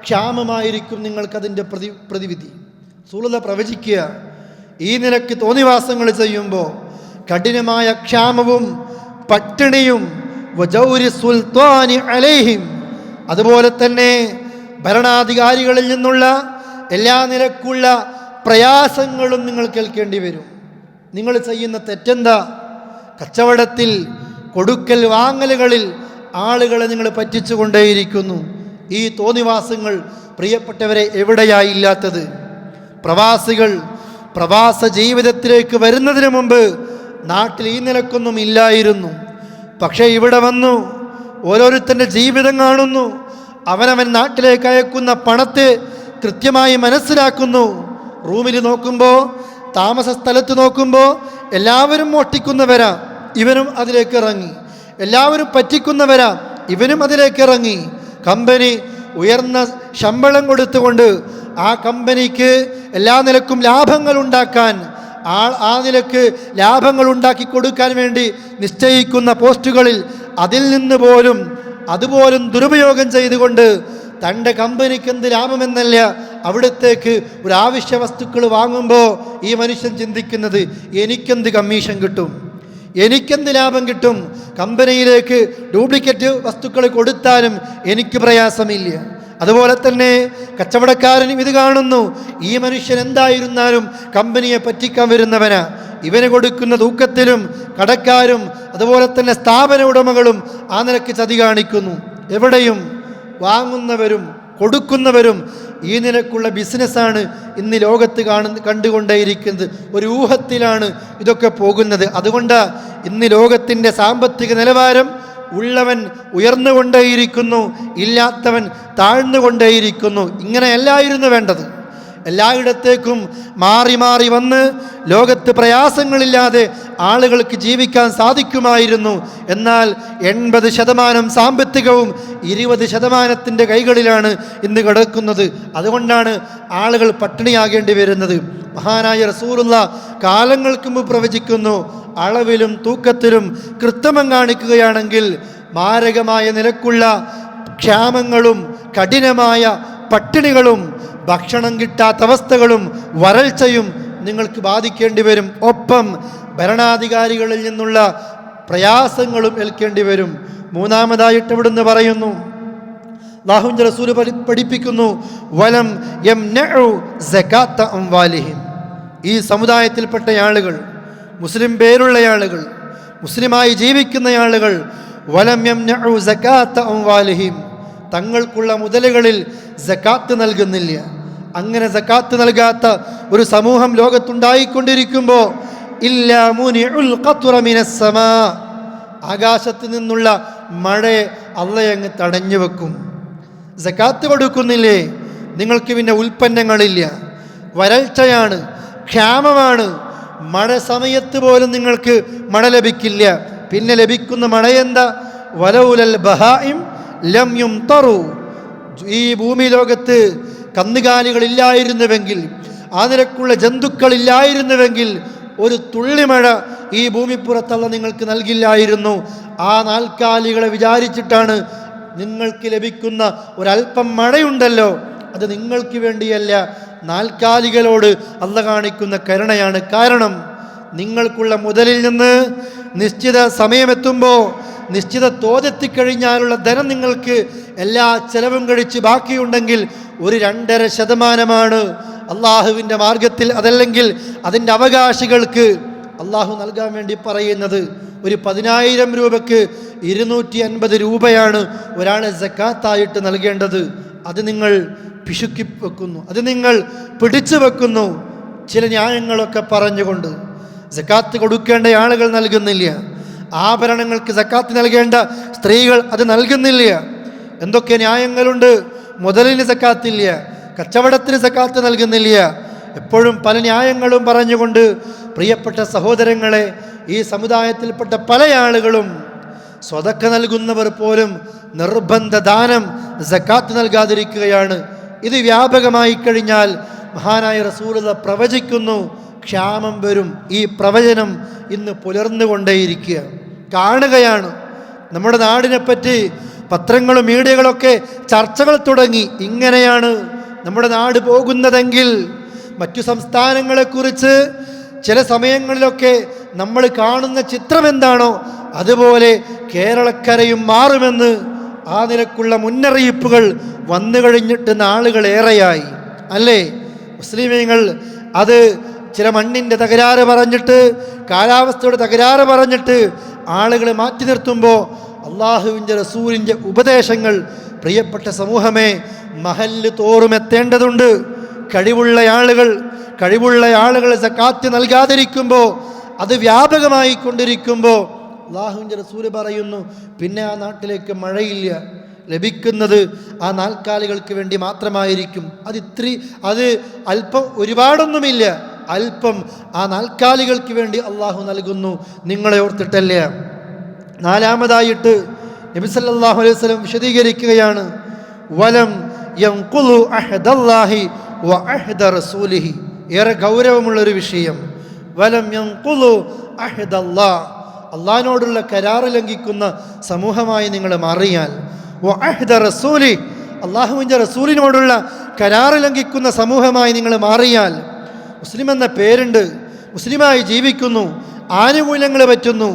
ക്ഷാമമായിരിക്കും നിങ്ങൾക്കതിൻ്റെ പ്രതിവിധി. റസൂലുള്ളാഹി പ്രവചിക്കുക, ഈ നിലക്ക് തോന്നിവാസങ്ങൾ ചെയ്യുമ്പോൾ കഠിനമായ ക്ഷാമവും പട്ടിണിയും വജൗരി സുൽത്താനി അലൈഹിം, അതുപോലെ തന്നെ ഭരണാധികാരികളിൽ നിന്നുള്ള എല്ലാ നിലക്കുള്ള പ്രയാസങ്ങളും നിങ്ങൾ കേൾക്കേണ്ടി വരും. നിങ്ങൾ ചെയ്യുന്ന തെറ്റെന്താ? കച്ചവടത്തിൽ, കൊടുക്കൽ വാങ്ങലുകളിൽ ആളുകളെ നിങ്ങൾ പറ്റിച്ചു കൊണ്ടേയിരിക്കുന്നു. ഈ തോന്നിവാസങ്ങൾ പ്രിയപ്പെട്ടവരെ എവിടെയായില്ലാത്തത്? പ്രവാസികൾ പ്രവാസ ജീവിതത്തിലേക്ക് വരുന്നതിന് മുമ്പ് നാട്ടിൽ ഈ നിലക്കൊന്നും ഇല്ലായിരുന്നു. പക്ഷേ ഇവിടെ വന്നു ഓരോരുത്തൻ്റെ ജീവിതം കാണുന്നു. അവനവൻ നാട്ടിലേക്ക് അയക്കുന്ന പണത്തെ കൃത്യമായി മനസ്സിലാക്കുന്നു. റൂമിൽ നോക്കുമ്പോൾ, താമസ സ്ഥലത്ത് നോക്കുമ്പോൾ എല്ലാവരും മോഷ്ടിക്കുന്നവരാ, ഇവനും അതിലേക്ക് ഇറങ്ങി. എല്ലാവരും പറ്റിക്കുന്നവരാ, ഇവനും അതിലേക്ക് ഇറങ്ങി. കമ്പനി ഉയർന്ന ശമ്പളം കൊടുത്തുകൊണ്ട് ആ കമ്പനിക്ക് എല്ലാ നിലക്കും ലാഭങ്ങൾ ഉണ്ടാക്കാൻ, ആ നിലക്ക് ലാഭങ്ങൾ ഉണ്ടാക്കി കൊടുക്കാൻ വേണ്ടി നിശ്ചയിക്കുന്ന പോസ്റ്റുകളിൽ അതിൽ നിന്ന് പോലും അതുപോലും ദുരുപയോഗം ചെയ്തുകൊണ്ട് തൻ്റെ കമ്പനിക്ക് എന്ത് ലാഭമെന്നല്ല, അവിടത്തേക്ക് ഒരു ആവശ്യ വസ്തുക്കൾ വാങ്ങുമ്പോൾ ഈ മനുഷ്യൻ ചിന്തിക്കുന്നത് എനിക്കെന്ത് കമ്മീഷൻ കിട്ടും, എനിക്കെന്ത് ലാഭം കിട്ടും, കമ്പനിയിലേക്ക് ഡ്യൂപ്ലിക്കേറ്റ് വസ്തുക്കൾ കൊടുത്താലും എനിക്ക് പ്രയാസമില്ല. അതുപോലെ തന്നെ കച്ചവടക്കാരനും ഇത് കാണുന്നു. ഈ മനുഷ്യൻ എന്തായിരുന്നാലും കമ്പനിയെ പറ്റിക്കാൻ വരുന്നവനാ. ഇവന് കൊടുക്കുന്ന തൂക്കത്തിലും കടക്കാരും അതുപോലെ തന്നെ സ്ഥാപന ഉടമകളും ആ നിലയ്ക്ക് ചതി കാണിക്കുന്നു. എവിടെയും വാങ്ങുന്നവരും കൊടുക്കുന്നവരും ഈ നിലക്കുള്ള ബിസിനസ്സാണ് ഇന്ന് ലോകത്ത് കണ്ടുകൊണ്ടേയിരിക്കുന്നത്. ഒരു ഊഹത്തിലാണ് ഇതൊക്കെ പോകുന്നത്. അതുകൊണ്ട് ഇന്ന് ലോകത്തിൻ്റെ സാമ്പത്തിക നിലവാരം ഉള്ളവൻ ഉയർന്നുകൊണ്ടേയിരിക്കുന്നു, ഇല്ലാത്തവൻ താഴ്ന്നുകൊണ്ടേയിരിക്കുന്നു. ഇങ്ങനെയല്ലായിരുന്നു വേണ്ടത്. എല്ലായിടത്തേക്കും മാറി മാറി വന്ന് ലോകത്ത് പ്രയാസങ്ങളില്ലാതെ ആളുകൾക്ക് ജീവിക്കാൻ സാധിക്കുമായിരുന്നു. എന്നാൽ 80% സാമ്പത്തികവും 20% കൈകളിലാണ് ഇന്ന് കിടക്കുന്നത്. അതുകൊണ്ടാണ് ആളുകൾ പട്ടിണിയാകേണ്ടി വരുന്നത്. മഹാനായ റസൂലുള്ളാഹി കാലങ്ങൾക്ക് മുമ്പ് പ്രവചിക്കുന്നു, അളവിലും തൂക്കത്തിലും കൃത്രിമം കാണിക്കുകയാണെങ്കിൽ മാരകമായ നിലക്കുള്ള ക്ഷാമങ്ങളും കഠിനമായ പട്ടിണികളും ഭക്ഷണം കിട്ടാത്ത അവസ്ഥകളും വരൾച്ചയും നിങ്ങൾക്ക് ബാധിക്കേണ്ടി വരും. ഒപ്പം ഭരണാധികാരികളിൽ നിന്നുള്ള പ്രയാസങ്ങളും ഏൽക്കേണ്ടി വരും. മൂന്നാമതായിട്ട് ഇവിടുന്ന് പറയുന്നു, അല്ലാഹുവിൻ്റെ റസൂൽ പഠിപ്പിക്കുന്നു, വലം യംനഉ സകാത്ത അംവാലിഹിം. ഈ സമുദായത്തിൽപ്പെട്ട ആളുകൾ, മുസ്ലിം പേരുള്ള ആളുകൾ, മുസ്ലിമായി ജീവിക്കുന്ന ആളുകൾ, വലം യംനഉ സകാത്ത അംവാലിഹിം, തങ്ങൾക്കുള്ള മുതലുകളിൽ സകാത്ത് നൽകുന്നില്ല. അങ്ങനെ സകാത്ത് നൽകാത്ത ഒരു സമൂഹം ലോകത്തുണ്ടായിക്കൊണ്ടിരിക്കുമ്പോൾ ഇല്ലാ മുനിഉൽ ഖത്റ മിനസ് സമാ, ആകാശത്ത് നിന്നുള്ള മഴയെ അള്ളയങ്ങ് തടഞ്ഞു വെക്കും. സകാത്ത് കൊടുക്കുന്നില്ലേ, നിങ്ങൾക്ക് പിന്നെ ഉൽപ്പന്നങ്ങളില്ല, വരൾച്ചയാണ്, ക്ഷാമമാണ്, മഴ സമയത്ത് പോലും നിങ്ങൾക്ക് മഴ ലഭിക്കില്ല. പിന്നെ ലഭിക്കുന്ന മഴയെന്താ? വലൗലൽ ബഹായിം ലം യുംതറു. ഈ ഭൂമി ലോകത്ത് കന്നുകാലികളില്ലായിരുന്നുവെങ്കിൽ, ആ നിലക്കുള്ള ജന്തുക്കളില്ലായിരുന്നുവെങ്കിൽ ഒരു തുള്ളി മഴ ഈ ഭൂമിപ്പുറത്തല്ല നിങ്ങൾക്ക് നൽകില്ലായിരുന്നു. ആ നാൽക്കാലികളെ വിചാരിച്ചിട്ടാണ് നിങ്ങൾക്ക് ലഭിക്കുന്ന ഒരല്പം മഴയുണ്ടല്ലോ, അത് നിങ്ങൾക്ക് വേണ്ടിയല്ല, നാൽക്കാലികളോട് അല്ല കാണിക്കുന്ന കരുണയാണ്. കാരണം നിങ്ങൾക്കുള്ള മുതലിൽ നിന്ന് നിശ്ചിത സമയമെത്തുമ്പോൾ, നിശ്ചിത തോതെത്തിക്കഴിഞ്ഞാലുള്ള ധനം നിങ്ങൾക്ക് എല്ലാ ചെലവും കഴിച്ച് ബാക്കിയുണ്ടെങ്കിൽ ഒരു 2.5% അള്ളാഹുവിൻ്റെ മാർഗത്തിൽ, അതല്ലെങ്കിൽ അതിൻ്റെ അവകാശികൾക്ക് അള്ളാഹു നൽകാൻ വേണ്ടി പറയുന്നത്. ഒരു 10,000 രൂപയ്ക്ക് 250 രൂപയാണ് ഒരാൾ സക്കാത്തായിട്ട് നൽകേണ്ടത്. അത് നിങ്ങൾ പിശുക്കി വെക്കുന്നു, അത് നിങ്ങൾ പിടിച്ചു വെക്കുന്നു, ചില ന്യായങ്ങളൊക്കെ പറഞ്ഞുകൊണ്ട്. സക്കാത്ത് കൊടുക്കേണ്ട ആളുകൾ നൽകുന്നില്ല, ആഭരണങ്ങൾക്ക് സക്കാത്ത് നൽകേണ്ട സ്ത്രീകൾ അത് നൽകുന്നില്ല. എന്തൊക്കെ ന്യായങ്ങളുണ്ട്. മുതലിന് സക്കാത്തില്ല, കച്ചവടത്തിന് സക്കാത്ത് നൽകുന്നില്ല. എപ്പോഴും പല ന്യായങ്ങളും പറഞ്ഞുകൊണ്ട് പ്രിയപ്പെട്ട സഹോദരങ്ങളെ, ഈ സമുദായത്തിൽപ്പെട്ട പല ആളുകളും സ്വതക്ക നൽകുന്നവർ പോലും നിർബന്ധ ദാനം സക്കാത്ത് നൽകാതിരിക്കുകയാണ്. ഇത് വ്യാപകമായി കഴിഞ്ഞാൽ മഹാനായ റസൂലുള്ളാഹി പ്രവചിക്കുന്നു, ക്ഷാമം വരും. ഈ പ്രവചനം ഇന്ന് പുലർന്നുകൊണ്ടേയിരിക്കുക കാണുകയാണ്. നമ്മുടെ നാടിനെപ്പറ്റി പത്രങ്ങളും മീഡിയകളൊക്കെ ചർച്ചകൾ തുടങ്ങി. ഇങ്ങനെയാണ് നമ്മുടെ നാട് പോകുന്നതെങ്കിൽ മറ്റു സംസ്ഥാനങ്ങളെക്കുറിച്ച് ചില സമയങ്ങളിലൊക്കെ നമ്മൾ കാണുന്ന ചിത്രം എന്താണോ അതുപോലെ കേരളക്കരയും മാറുമെന്ന് ആ നിലക്കുള്ള മുന്നറിയിപ്പുകൾ വന്നു കഴിഞ്ഞിട്ട് നാളുകൾ ഏറെയായി, അല്ലേ? മുസ്ലിമീങ്ങൾ അത് ചില മണ്ണിൻ്റെ തകരാറ് പറഞ്ഞിട്ട്, കാലാവസ്ഥയുടെ തകരാറ് പറഞ്ഞിട്ട് ആളുകളെ മാറ്റി നിർത്തുമ്പോൾ അള്ളാഹുവിൻ്റെ റസൂലിൻ്റെ ഉപദേശങ്ങൾ പ്രിയപ്പെട്ട സമൂഹമേ, മഹല്ല് തോറും എത്തേണ്ടതുണ്ട്. കഴിവുള്ള ആളുകൾ സക്കാത്ത് നൽകാതിരിക്കുമ്പോൾ, അത് വ്യാപകമായി കൊണ്ടിരിക്കുമ്പോൾ അല്ലാഹുവിൻ്റെ റസൂൽ പറയുന്നു, പിന്നെ ആ നാട്ടിലേക്ക് മഴയില്ല. ലഭിക്കുന്നത് ആ നാൽക്കാലികൾക്ക് വേണ്ടി മാത്രമായിരിക്കും. അത് അല്പം, ഒരുപാടൊന്നുമില്ല, അല്പം ആ നാൽക്കാലികൾക്ക് വേണ്ടി അള്ളാഹു നൽകുന്നു. നിങ്ങളെ ഓർത്തിട്ടല്ല. നാലാമതായിട്ട് നബി സല്ലല്ലാഹു അലൈഹി വസല്ലം വിശദീകരിക്കുകയാണ്, വലം യൻഖുലു അഹദല്ലാഹി വ അഹദ റസൂലിഹി. ഏറെ ഗൗരവമുള്ളൊരു വിഷയം. വലം യൻഖുലു അഹദല്ലാഹ്, അള്ളാഹിനോടുള്ള കരാറ് ലംഘിക്കുന്ന സമൂഹമായി നിങ്ങൾ മാറിയാൽ, വ അഹദ റസൂലി, അള്ളാഹുവിൻ്റെ റസൂലിനോടുള്ള കരാറ് ലംഘിക്കുന്ന സമൂഹമായി നിങ്ങൾ മാറിയാൽ, മുസ്ലിം എന്ന പേരുണ്ട്, മുസ്ലിമായി ജീവിക്കുന്നു, ആനുകൂല്യങ്ങൾ പറ്റുന്നു,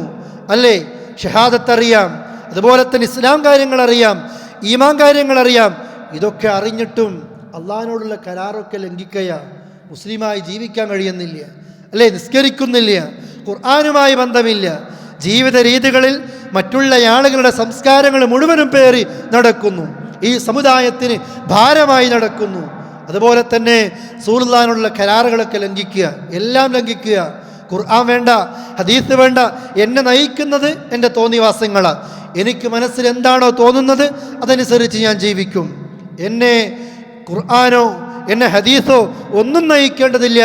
അല്ലേ? ഷഹാദത്ത് അറിയാം, അതുപോലെ തന്നെ ഇസ്ലാം കാര്യങ്ങൾ അറിയാം, ഈമാൻ കാര്യങ്ങൾ അറിയാം. ഇതൊക്കെ അറിഞ്ഞിട്ടും അള്ളാഹിനോടുള്ള കരാറൊക്കെ ലംഘിക്കുക, മുസ്ലിമായി ജീവിക്കാൻ കഴിയുന്നില്ല, അല്ലേ? നിസ്കരിക്കുന്നില്ല, ഖുർആനുമായി ബന്ധമില്ല, ജീവിത രീതികളിൽ മറ്റുള്ള ആളുകളുടെ സംസ്കാരങ്ങൾ മുഴുവനും പേറി നടക്കുന്നു, ഈ സമുദായത്തിന് ഭാരമായി നടക്കുന്നു. അതുപോലെ തന്നെ റസൂലുള്ളാഹിനോടുള്ള കരാറുകളൊക്കെ ലംഘിക്കുക, എല്ലാം ലംഘിക്കുക. ഖുർആൻ വേണ്ട, ഹദീസ് വേണ്ട, എന്നെ നയിക്കുന്നത് എൻ്റെ തോന്നിവാസങ്ങളാണ്. എനിക്ക് മനസ്സിൽ എന്താണോ തോന്നുന്നത് അതനുസരിച്ച് ഞാൻ ജീവിക്കും. എന്നെ ഖുർആനോ എന്നെ ഹദീസോ ഒന്നും നയിക്കേണ്ടതില്ല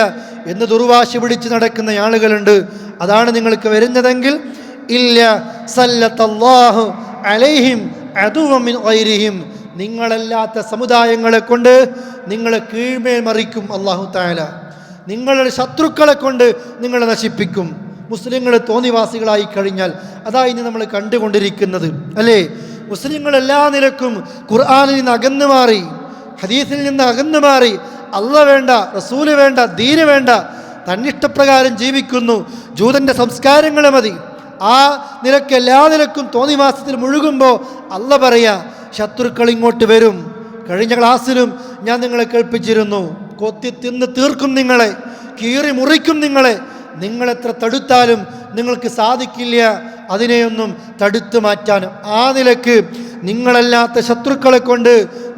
എന്ന് ദുർവാശി പിടിച്ച് നടക്കുന്ന ആളുകളുണ്ട്. അതാണ് നിങ്ങൾക്ക് വരുന്നതെങ്കിൽ, ഇല്ല സല്ലത്തല്ലാഹു അലൈഹിം അദുവ്വൻ മിൻ ഗൈരിഹിം, നിങ്ങളല്ലാത്ത സമുദായങ്ങളെ കൊണ്ട് നിങ്ങളെ കീഴ്മേൽ മറിക്കും അല്ലാഹു തആല. നിങ്ങളുടെ ശത്രുക്കളെ കൊണ്ട് നിങ്ങളെ നശിപ്പിക്കും. മുസ്ലിങ്ങൾ തോന്നിവാസികളായി കഴിഞ്ഞാൽ അതായി നമ്മൾ കണ്ടുകൊണ്ടിരിക്കുന്നത്, അല്ലേ? മുസ്ലിങ്ങൾ എല്ലാ നിലക്കും ഖുർആനിൽ നിന്ന് അകന്നു മാറി, ഹദീസിൽ നിന്ന് അകന്നു മാറി, അല്ലാഹ് വേണ്ട, റസൂല് വേണ്ട, ദീന് വേണ്ട, തന്നിഷ്ടപ്രകാരം ജീവിക്കുന്നു. ജൂതൻ്റെ സംസ്കാരങ്ങൾ മതി. ആ നിലക്ക് എല്ലാ നിലക്കും തോന്നിവാസത്തിൽ മുഴുകുമ്പോൾ അല്ലാഹ് പറയാ, ശത്രുക്കൾ ഇങ്ങോട്ട് വരും. കഴിഞ്ഞ ക്ലാസ്സിലും ഞാൻ നിങ്ങളെ കേൾപ്പിച്ചിരുന്നു, കൊത്തി തിന്ന് തീർക്കും നിങ്ങളെ, കീറി മുറിക്കും നിങ്ങളെ. നിങ്ങളെത്ര തടുത്താലും നിങ്ങൾക്ക് സാധിക്കില്ല അതിനെയൊന്നും തടുത്തു മാറ്റാനും. ആ നിലക്ക് നിങ്ങളല്ലാത്ത ശത്രുക്കളെ കൊണ്ട്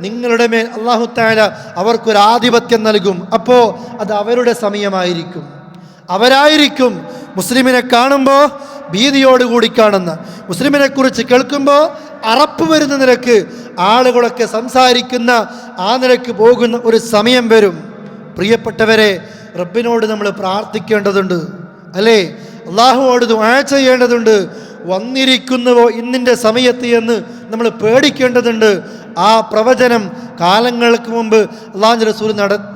നിങ്ങളുടെ മേൽ അല്ലാഹു തആല അവർക്കൊരാധിപത്യം നൽകും. അപ്പോൾ അത് അവരുടെ സമയമായിരിക്കും. അവരായിരിക്കും മുസ്ലിമിനെ കാണുമ്പോൾ ഭീതിയോടുകൂടി കാണുന്ന, മുസ്ലിമിനെ കുറിച്ച് കേൾക്കുമ്പോൾ അറപ്പ് വരുന്ന നിലക്ക് ആളുകളൊക്കെ സംസാരിക്കുന്ന, ആ നിലക്ക് പോകുന്ന ഒരു സമയം വരും. പ്രിയപ്പെട്ടവരെ, റബ്ബിനോട് നമ്മൾ പ്രാർത്ഥിക്കേണ്ടതുണ്ട്, അല്ലേ? അള്ളാഹുവോട് ദുആ ചെയ്യേണ്ടതുണ്ട്. വന്നിരിക്കുന്നുവോ ഇന്നിൻ്റെ സമയത്ത് എന്ന് നമ്മൾ പേടിക്കേണ്ടതുണ്ട്. ആ പ്രവചനം കാലങ്ങൾക്ക് മുമ്പ് അല്ലാഹുവിൻ്റെ റസൂൽ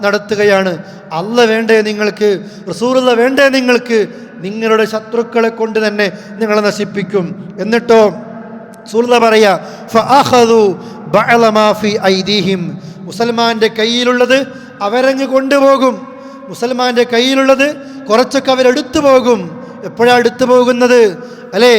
നടത്തുകയാണ്. അല്ലാഹ് വേണ്ടേ നിങ്ങൾക്ക്, റസൂലുള്ള വേണ്ടേ നിങ്ങൾക്ക്? നിങ്ങളുടെ ശത്രുക്കളെ കൊണ്ട് തന്നെ നിങ്ങളെ നശിപ്പിക്കും. എന്നിട്ടോ റസൂലുള്ള പറയാ, ഫഅഖദു ബഅല മാ ഫീ ഐദീഹിം, മുസൽമാൻ്റെ കയ്യിലുള്ളത് അവരങ്ങ് കൊണ്ടുപോകും. മുസൽമാൻ്റെ കയ്യിലുള്ളത് കുറച്ചൊക്കെ അവരെടുത്തു പോകും. എപ്പോഴാണ് എടുത്തു പോകുന്നത്, അല്ലേ?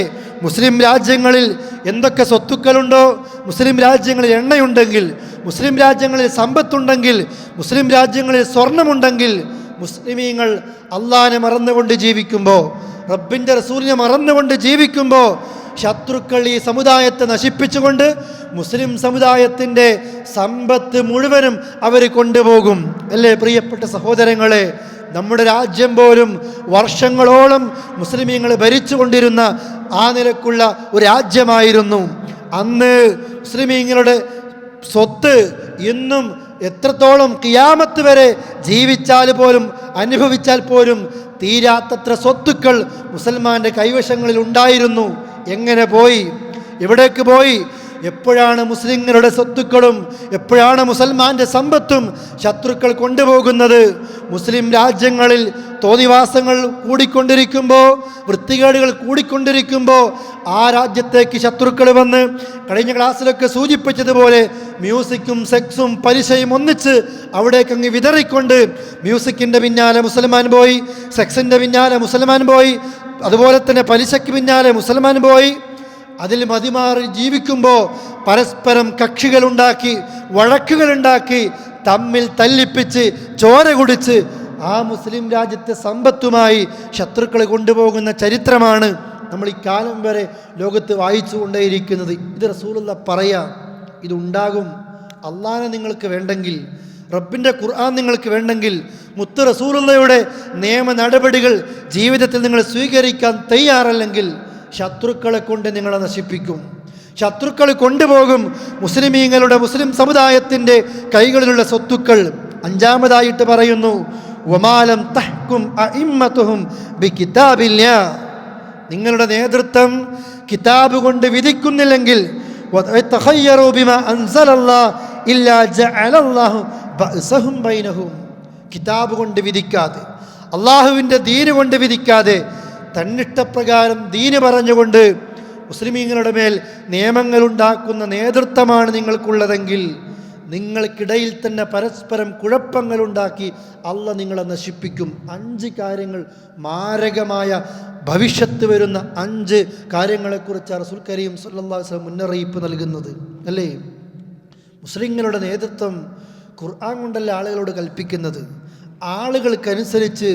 മുസ്ലിം രാജ്യങ്ങളിൽ എന്തൊക്കെ സ്വത്തുക്കളുണ്ടോ, മുസ്ലിം രാജ്യങ്ങളിൽ എണ്ണയുണ്ടെങ്കിൽ, മുസ്ലിം രാജ്യങ്ങളിൽ സമ്പത്തുണ്ടെങ്കിൽ, മുസ്ലിം രാജ്യങ്ങളിൽ സ്വർണമുണ്ടെങ്കിൽ, മുസ്ലിമീങ്ങൾ അള്ളാഹിനെ മറന്നുകൊണ്ട് ജീവിക്കുമ്പോൾ, റബ്ബിൻ്റെ റസൂലിനെ മറന്നുകൊണ്ട് ജീവിക്കുമ്പോൾ, ശത്രുക്കൾ ഈ സമുദായത്തെ നശിപ്പിച്ചുകൊണ്ട് മുസ്ലിം സമുദായത്തിൻ്റെ സമ്പത്ത് മുഴുവനും അവർ കൊണ്ടുപോകും, അല്ലേ? പ്രിയപ്പെട്ട സഹോദരങ്ങളെ, നമ്മുടെ രാജ്യം പോലും വർഷങ്ങളോളം മുസ്ലിമീങ്ങൾ ഭരിച്ചുകൊണ്ടിരുന്ന ആ നിലക്കുള്ള ഒരു രാജ്യമായിരുന്നു. അന്ന് മുസ്ലിമീങ്ങളുടെ സ്വത്ത് ഇന്നും എത്രത്തോളം ഖിയാമത്ത് വരെ ജീവിച്ചാൽ പോലും അനുഭവിച്ചാൽ പോലും തീരാത്തത്ര സ്വത്തുക്കൾ മുസൽമാൻ്റെ കൈവശങ്ങളിൽ ഉണ്ടായിരുന്നു. എങ്ങനെ പോയി? എവിടേക്ക് പോയി? എപ്പോഴാണ് മുസ്ലിങ്ങളുടെ സ്വത്തുക്കളും എപ്പോഴാണ് മുസൽമാൻ്റെ സമ്പത്തും ശത്രുക്കൾ കൊണ്ടുപോകുന്നത്? മുസ്ലിം രാജ്യങ്ങളിൽ തോന്നിവാസങ്ങൾ കൂടിക്കൊണ്ടിരിക്കുമ്പോൾ, വൃത്തികേടുകൾ കൂടിക്കൊണ്ടിരിക്കുമ്പോൾ ആ രാജ്യത്തേക്ക് ശത്രുക്കൾ വന്ന്, കഴിഞ്ഞ ക്ലാസ്സിലൊക്കെ സൂചിപ്പിച്ചതുപോലെ, മ്യൂസിക്കും സെക്സും പലിശയും ഒന്നിച്ച് അവിടേക്കങ്ങ് വിതറിക്കൊണ്ട്, മ്യൂസിക്കിൻ്റെ പിന്നാലെ മുസൽമാൻ പോയി, സെക്സിൻ്റെ പിന്നാലെ മുസൽമാൻ പോയി, അതുപോലെ തന്നെ പലിശയ്ക്ക് പിന്നാലെ മുസൽമാൻ പോയി. അതിൽ മതിമാറി ജീവിക്കുമ്പോൾ പരസ്പരം കക്ഷികളുണ്ടാക്കി, വഴക്കുകളുണ്ടാക്കി, തമ്മിൽ തല്ലിപ്പിച്ച് ചോര കുടിച്ച് ആ മുസ്ലിം രാജ്യത്തെ സമ്പത്തുമായി ശത്രുക്കൾ കൊണ്ടുപോകുന്ന ചരിത്രമാണ് നമ്മൾ ഈ കാലം വരെ ലോകത്ത് വായിച്ചു കൊണ്ടേയിരിക്കുന്നത്. ഇത് റസൂലുള്ള പറയാ, ഇതുണ്ടാകും. അള്ളാഹനെ നിങ്ങൾക്ക് വേണ്ടെങ്കിൽ, റബ്ബിൻ്റെ ഖുർആൻ നിങ്ങൾക്ക് വേണ്ടെങ്കിൽ, മുത്ത് റസൂലുള്ളയുടെ നിയമ നടപടികൾ ജീവിതത്തിൽ നിങ്ങൾ സ്വീകരിക്കാൻ തയ്യാറല്ലെങ്കിൽ ശത്രുക്കളെ കൊണ്ട് നിങ്ങളെ നശിപ്പിക്കും. ശത്രുക്കൾ കൊണ്ടുപോകും മുസ്ലിം സമുദായത്തിൻ്റെ കൈകളിലുള്ള സ്വത്തുക്കൾ. അഞ്ചാമതായിട്ട് പറയുന്നു, വമാലം തഹ്കും അഇമ്മതുഹും ബികിതാബില്ലാ, നിങ്ങളുടെ നേതൃത്വം കിതാബ് കൊണ്ട് വിധിക്കുന്നില്ലെങ്കിൽ, വതഖയ്യറു ബിമാ അൻസലല്ലാഹു ഇല്ലാ ജഅലല്ലാഹു ബഅസഹും ബൈനഹും, കിതാബ് കൊണ്ട് വിധിക്കാതെ, അള്ളാഹുവിൻ്റെ ദീന് കൊണ്ട് വിധിക്കാതെ, തന്നിഷ്ടപ്രകാരം ദീന് പറഞ്ഞുകൊണ്ട് മുസ്ലിമീങ്ങളുടെ മേൽ നിയമങ്ങൾ ഉണ്ടാക്കുന്ന നേതൃത്വമാണ് നിങ്ങൾക്കുള്ളതെങ്കിൽ നിങ്ങൾക്കിടയിൽ തന്നെ പരസ്പരം കുഴപ്പങ്ങളുണ്ടാക്കി അള്ളാഹ് നിങ്ങളെ നശിപ്പിക്കും. 5 കാര്യങ്ങൾ, മാരകമായ ഭവിഷ്യത്ത് വരുന്ന 5 കാര്യങ്ങളെക്കുറിച്ച് റസൂൽ കരീം സല്ലല്ലാഹു അലൈഹി വസല്ലം മുന്നറിയിപ്പ് നൽകുന്നത് അല്ലേ? മുസ്ലിങ്ങളുടെ നേതൃത്വം ഖുർആൻ കൊണ്ടല്ല ആളുകളോട് കൽപ്പിക്കുന്നത്. ആളുകൾക്കനുസരിച്ച്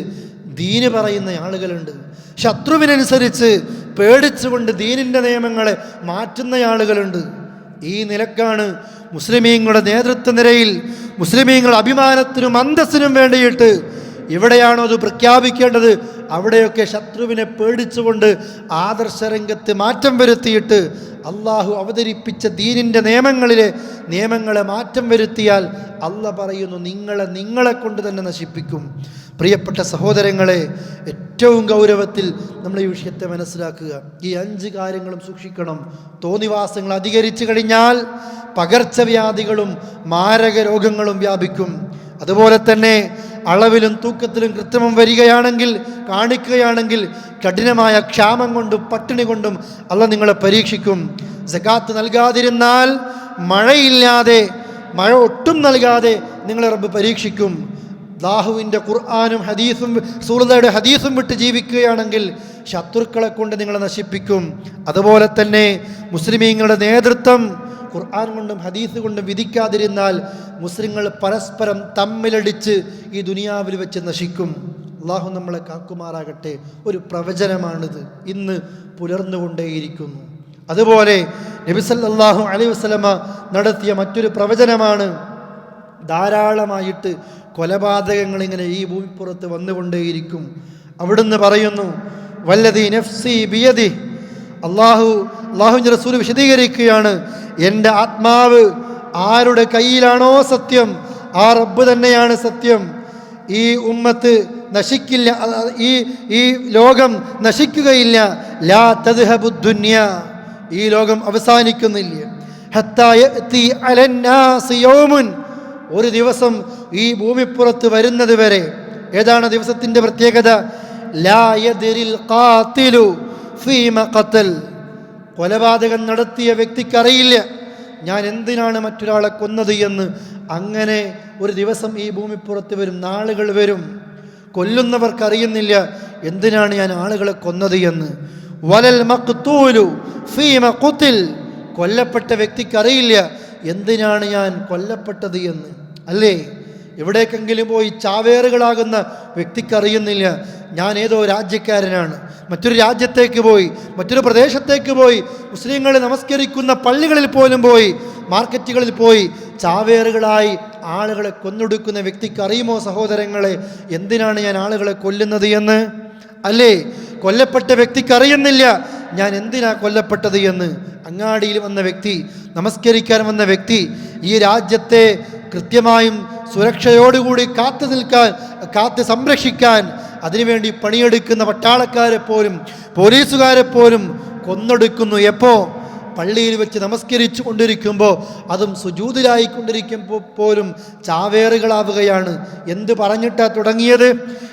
ദീന് പറയുന്ന ആളുകളുണ്ട്, ശത്രുവിനനുസരിച്ച് പേടിച്ചുകൊണ്ട് ദീനിൻ്റെ നിയമങ്ങളെ മാറ്റുന്ന ആളുകളുണ്ട്. ഈ നിലക്കാണ് മുസ്ലിമീങ്ങളുടെ നേതൃത്വ നിരയിൽ മുസ്ലിമീങ്ങളുടെ അഭിമാനത്തിനും അന്തസ്സിനും വേണ്ടിയിട്ട് എവിടെയാണോ അത് പ്രഖ്യാപിക്കേണ്ടത് അവിടെയൊക്കെ ശത്രുവിനെ പേടിച്ചുകൊണ്ട് ആദർശരംഗത്ത് മാറ്റം വരുത്തിയിട്ട് അള്ളാഹു അവതരിപ്പിച്ച ദീനിൻ്റെ നിയമങ്ങളെ മാറ്റം വരുത്തിയാൽ അള്ളാഹ് പറയുന്നു നിങ്ങളെ കൊണ്ട് തന്നെ നശിപ്പിക്കും. പ്രിയപ്പെട്ട സഹോദരങ്ങളെ, ഏറ്റവും ഗൗരവത്തിൽ നമ്മൾ ഈ വിഷയത്തെ മനസ്സിലാക്കുക. ഈ 5 കാര്യങ്ങളും സൂക്ഷിക്കണം. തോന്നിവാസങ്ങൾ അധികരിച്ചു കഴിഞ്ഞാൽ പകർച്ചവ്യാധികളും മാരക രോഗങ്ങളും വ്യാപിക്കും. അതുപോലെ തന്നെ അളവിലും തൂക്കത്തിലും കൃത്രിമം കാണിക്കുകയാണെങ്കിൽ കഠിനമായ ക്ഷാമം കൊണ്ടും പട്ടിണി കൊണ്ടും അള്ളാഹ് നിങ്ങളെ പരീക്ഷിക്കും. സകാത്ത് നൽകാതിരുന്നാൽ മഴ ഒട്ടും നൽകാതെ നിങ്ങളെ റബ്ബ് പരീക്ഷിക്കും. അല്ലാഹുവിൻ്റെ ഖുർആനും ഹദീസും റസൂലുള്ളാഹിയുടെ ഹദീസും വിട്ട് ജീവിക്കുകയാണെങ്കിൽ ശത്രുക്കളെ കൊണ്ട് നിങ്ങളെ നശിപ്പിക്കും. അതുപോലെ തന്നെ മുസ്ലിമീങ്ങളുടെ നേതൃത്വം ഖുർആൻ കൊണ്ടും ഹദീസ് കൊണ്ടും വിധിക്കാതിരുന്നാൽ മുസ്ലിങ്ങൾ പരസ്പരം തമ്മിലടിച്ച് ഈ ദുനിയാവിൽ വെച്ച് നശിക്കും. അള്ളാഹു നമ്മളെ കാക്കുമാറാകട്ടെ. ഒരു പ്രവചനമാണിത്, ഇന്ന് പുലർന്നുകൊണ്ടേയിരിക്കുന്നു. അതുപോലെ നബി സല്ലല്ലാഹു അലൈഹി വസല്ലമ നടത്തിയ മറ്റൊരു പ്രവചനമാണ്, ധാരാളമായിട്ട് കൊലപാതകങ്ങൾ ഇങ്ങനെ ഈ ഭൂമിപ്പുറത്ത് വന്നുകൊണ്ടേയിരിക്കും. അവിടുന്ന് പറയുന്നു, വല്ലദീ നഫ്സി ബിയദി, അള്ളാഹുവിൻ്റെ റസൂൽ വിശദീകരിക്കുകയാണ്, എൻ്റെ ആത്മാവ് ആരുടെ കയ്യിലാണോ സത്യം ആ റബ്ബ് തന്നെയാണ് സത്യം. ഈ ഉമ്മത്ത് നശിക്കില്ല, ഈ ലോകം നശിക്കുകയില്ല. ലാ തദ്ഹബു ദുനിയ, ഈ ലോകം അവസാനിക്കുന്നില്ല. ഹത്താ യഅതി അലന്നാസി യൗമുൻ, ഒരു ദിവസം ഈ ഭൂമിപ്പുറത്ത് വരുന്നത് വരെ. ഏതാണ് ദിവസത്തിൻ്റെ പ്രത്യേകത? ലാ യദ്രിൽ ഖാതിലു ഫീമ ഖതൽ, കൊലപാതകം നടത്തിയ വ്യക്തിക്കറിയില്ല ഞാൻ എന്തിനാണ് മറ്റൊരാളെ കൊന്നത് എന്ന്. അങ്ങനെ ഒരു ദിവസം ഈ ഭൂമിപ്പുറത്ത് വരും, നാളുകൾ വരും, കൊല്ലുന്നവർക്കറിയുന്നില്ല എന്തിനാണ് ഞാൻ ആളുകളെ കൊന്നത് എന്ന്. വലൽ മഖ്തൂലു ഫീമ ഖുതിൽ, കൊല്ലപ്പെട്ട വ്യക്തിക്കറിയില്ല എന്തിനാണ് ഞാൻ കൊല്ലപ്പെട്ടത് എന്ന്. അല്ലേ? എവിടേക്കെങ്കിലും പോയി ചാവേറുകളാകുന്ന വ്യക്തിക്കറിയുന്നില്ല ഞാൻ ഏതോ രാജ്യക്കാരനാണ്. മറ്റൊരു രാജ്യത്തേക്ക് പോയി, മറ്റൊരു പ്രദേശത്തേക്ക് പോയി, മുസ്ലിങ്ങൾ നമസ്കരിക്കുന്ന പള്ളികളിൽ പോലും പോയി, മാർക്കറ്റുകളിൽ പോയി ചാവേറുകളായി ആളുകളെ കൊന്നൊടുക്കുന്ന വ്യക്തിക്ക് അറിയുമോ സഹോദരങ്ങളെ എന്തിനാണ് ഞാൻ ആളുകളെ കൊല്ലുന്നത് എന്ന്? അല്ലേ? കൊല്ലപ്പെട്ട വ്യക്തിക്ക് അറിയുന്നില്ല ഞാൻ എന്തിനാ കൊല്ലപ്പെട്ടത് എന്ന്. അങ്ങാടിയിൽ വന്ന വ്യക്തി, നമസ്കരിക്കാൻ വന്ന വ്യക്തി, ഈ രാജ്യത്തെ കൃത്യമായും സുരക്ഷയോടുകൂടി കാത്ത് സംരക്ഷിക്കാൻ അതിനുവേണ്ടി പണിയെടുക്കുന്ന പട്ടാളക്കാരെ പോലും പോലീസുകാരെ പോലും കൊന്നൊടുക്കുന്നു. എപ്പോ? പള്ളിയിൽ വെച്ച് നമസ്കരിച്ചു കൊണ്ടിരിക്കുമ്പോൾ, അതും സുജൂദിലായിക്കൊണ്ടിരിക്കുമ്പോൾ പോലും ചാവേറുകളാവുകയാണ്. എന്ത് പറഞ്ഞിട്ടാ തുടങ്ങിയത്?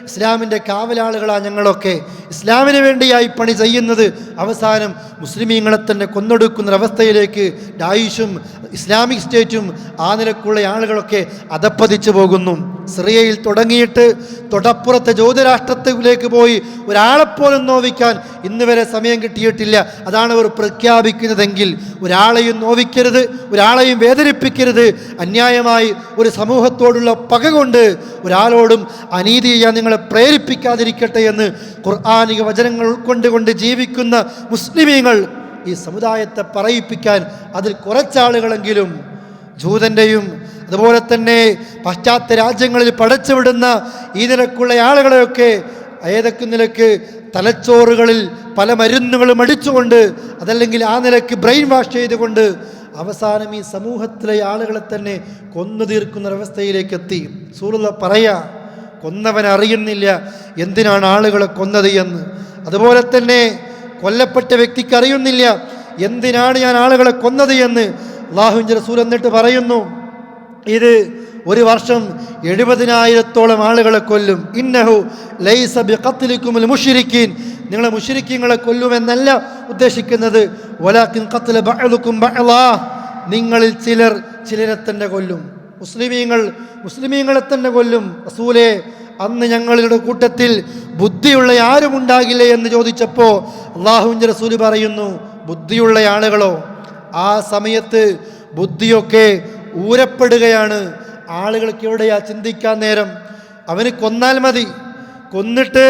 ഇസ്ലാമിൻ്റെ കാവലാളുകളാണ് ഞങ്ങളൊക്കെ, ഇസ്ലാമിന് വേണ്ടിയായി പണി ചെയ്യുന്നത്. അവസാനം മുസ്ലിമീങ്ങളെ തന്നെ കൊന്നൊടുക്കുന്നൊരവസ്ഥയിലേക്ക് ഡായിഷും ഇസ്ലാമിക് സ്റ്റേറ്റും ആ നിലക്കുള്ള ആളുകളൊക്കെ അധപ്പതിച്ചു പോകുന്നു. സിറിയയിൽ തുടങ്ങിയിട്ട് തൊടപ്പുറത്തെ ജ്യോതിരാഷ്ട്രത്തിലേക്ക് പോയി ഒരാളെപ്പോലും നോവിക്കാൻ ഇന്ന് വരെ സമയം കിട്ടിയിട്ടില്ല. അതാണ് അവർ പ്രഖ്യാപിക്കുന്നതെങ്കിൽ ഒരാളെയും നോവിക്കരുത്, ഒരാളെയും വേദനിപ്പിക്കരുത്. അന്യായമായി ഒരു സമൂഹത്തോടുള്ള പക കൊണ്ട് ഒരാളോടും അനീതി ചെയ്യാൻ നിങ്ങളെ പ്രേരിപ്പിക്കാതിരിക്കട്ടെ എന്ന് ഖുർആനിക വചനങ്ങൾ ഉൾക്കൊണ്ടുകൊണ്ട് ജീവിക്കുന്ന മുസ്ലിമീങ്ങൾ ഈ സമുദായത്തെ പറയിപ്പിക്കാൻ അതിൽ കുറച്ചാളുകളെങ്കിലും ജൂതൻ്റെയും അതുപോലെ തന്നെ പാശ്ചാത്യ രാജ്യങ്ങളിൽ പടച്ചുവിടുന്ന ഈ നിലക്കുള്ള ആളുകളെയൊക്കെ ഏതൊക്കെ നിലക്ക് തലച്ചോറുകളിൽ പല മരുന്നുകളും അടിച്ചുകൊണ്ട് അതല്ലെങ്കിൽ ആ നിലക്ക് ബ്രെയിൻ വാഷ് ചെയ്തുകൊണ്ട് അവസാനം ഈ സമൂഹത്തിലെ ആളുകളെ തന്നെ കൊന്നു തീർക്കുന്ന ഒരവസ്ഥയിലേക്ക് എത്തി. റസൂലുള്ളാഹി പറയാ, കൊന്നവൻ അറിയുന്നില്ല എന്തിനാണ് ആളുകളെ കൊന്നത് എന്ന്. അതുപോലെ തന്നെ കൊല്ലപ്പെട്ട വ്യക്തിക്ക് അറിയുന്നില്ല എന്തിനാണ് ഞാൻ ആളുകളെ കൊന്നത് എന്ന്. അല്ലാഹുവിൻ്റെ റസൂൽ എന്നിട്ട് പറയുന്നു, ഇത് ഒരു വർഷം 70,000-ഓളം ആളുകളെ കൊല്ലും. ഇന്നഹു ലൈസ ബിഖത്ലികുമുൽ മുശ്രിക്കീൻ, നിങ്ങളെ മുശ്രിക്കീങ്ങളെ കൊല്ലുമെന്നല്ല ഉദ്ദേശിക്കുന്നത്. വലാകിൻ ഖത്ല ബഅദുകും ബഅദാ, നിങ്ങളിൽ ചിലർ ചിലരെ തന്നെ കൊല്ലും. മുസ്ലിമീങ്ങളെ തന്നെ കൊല്ലും. റസൂലേ, അന്ന് ഞങ്ങളുടെ കൂട്ടത്തിൽ ബുദ്ധിയുള്ള ആരും ഉണ്ടാകില്ലേ എന്ന് ചോദിച്ചപ്പോൾ അല്ലാഹുവിൻ്റെ റസൂൽ പറയുന്നു, ബുദ്ധിയുള്ള ആളുകളോ? ആ സമയത്ത് ബുദ്ധിയൊക്കെ ഊരപ്പെടുകയാണ്. ആളുകൾക്ക് എവിടെയാ ചിന്തിക്കാൻ നേരം? അവന് കൊന്നാൽ മതി, കൊന്നിട്ട്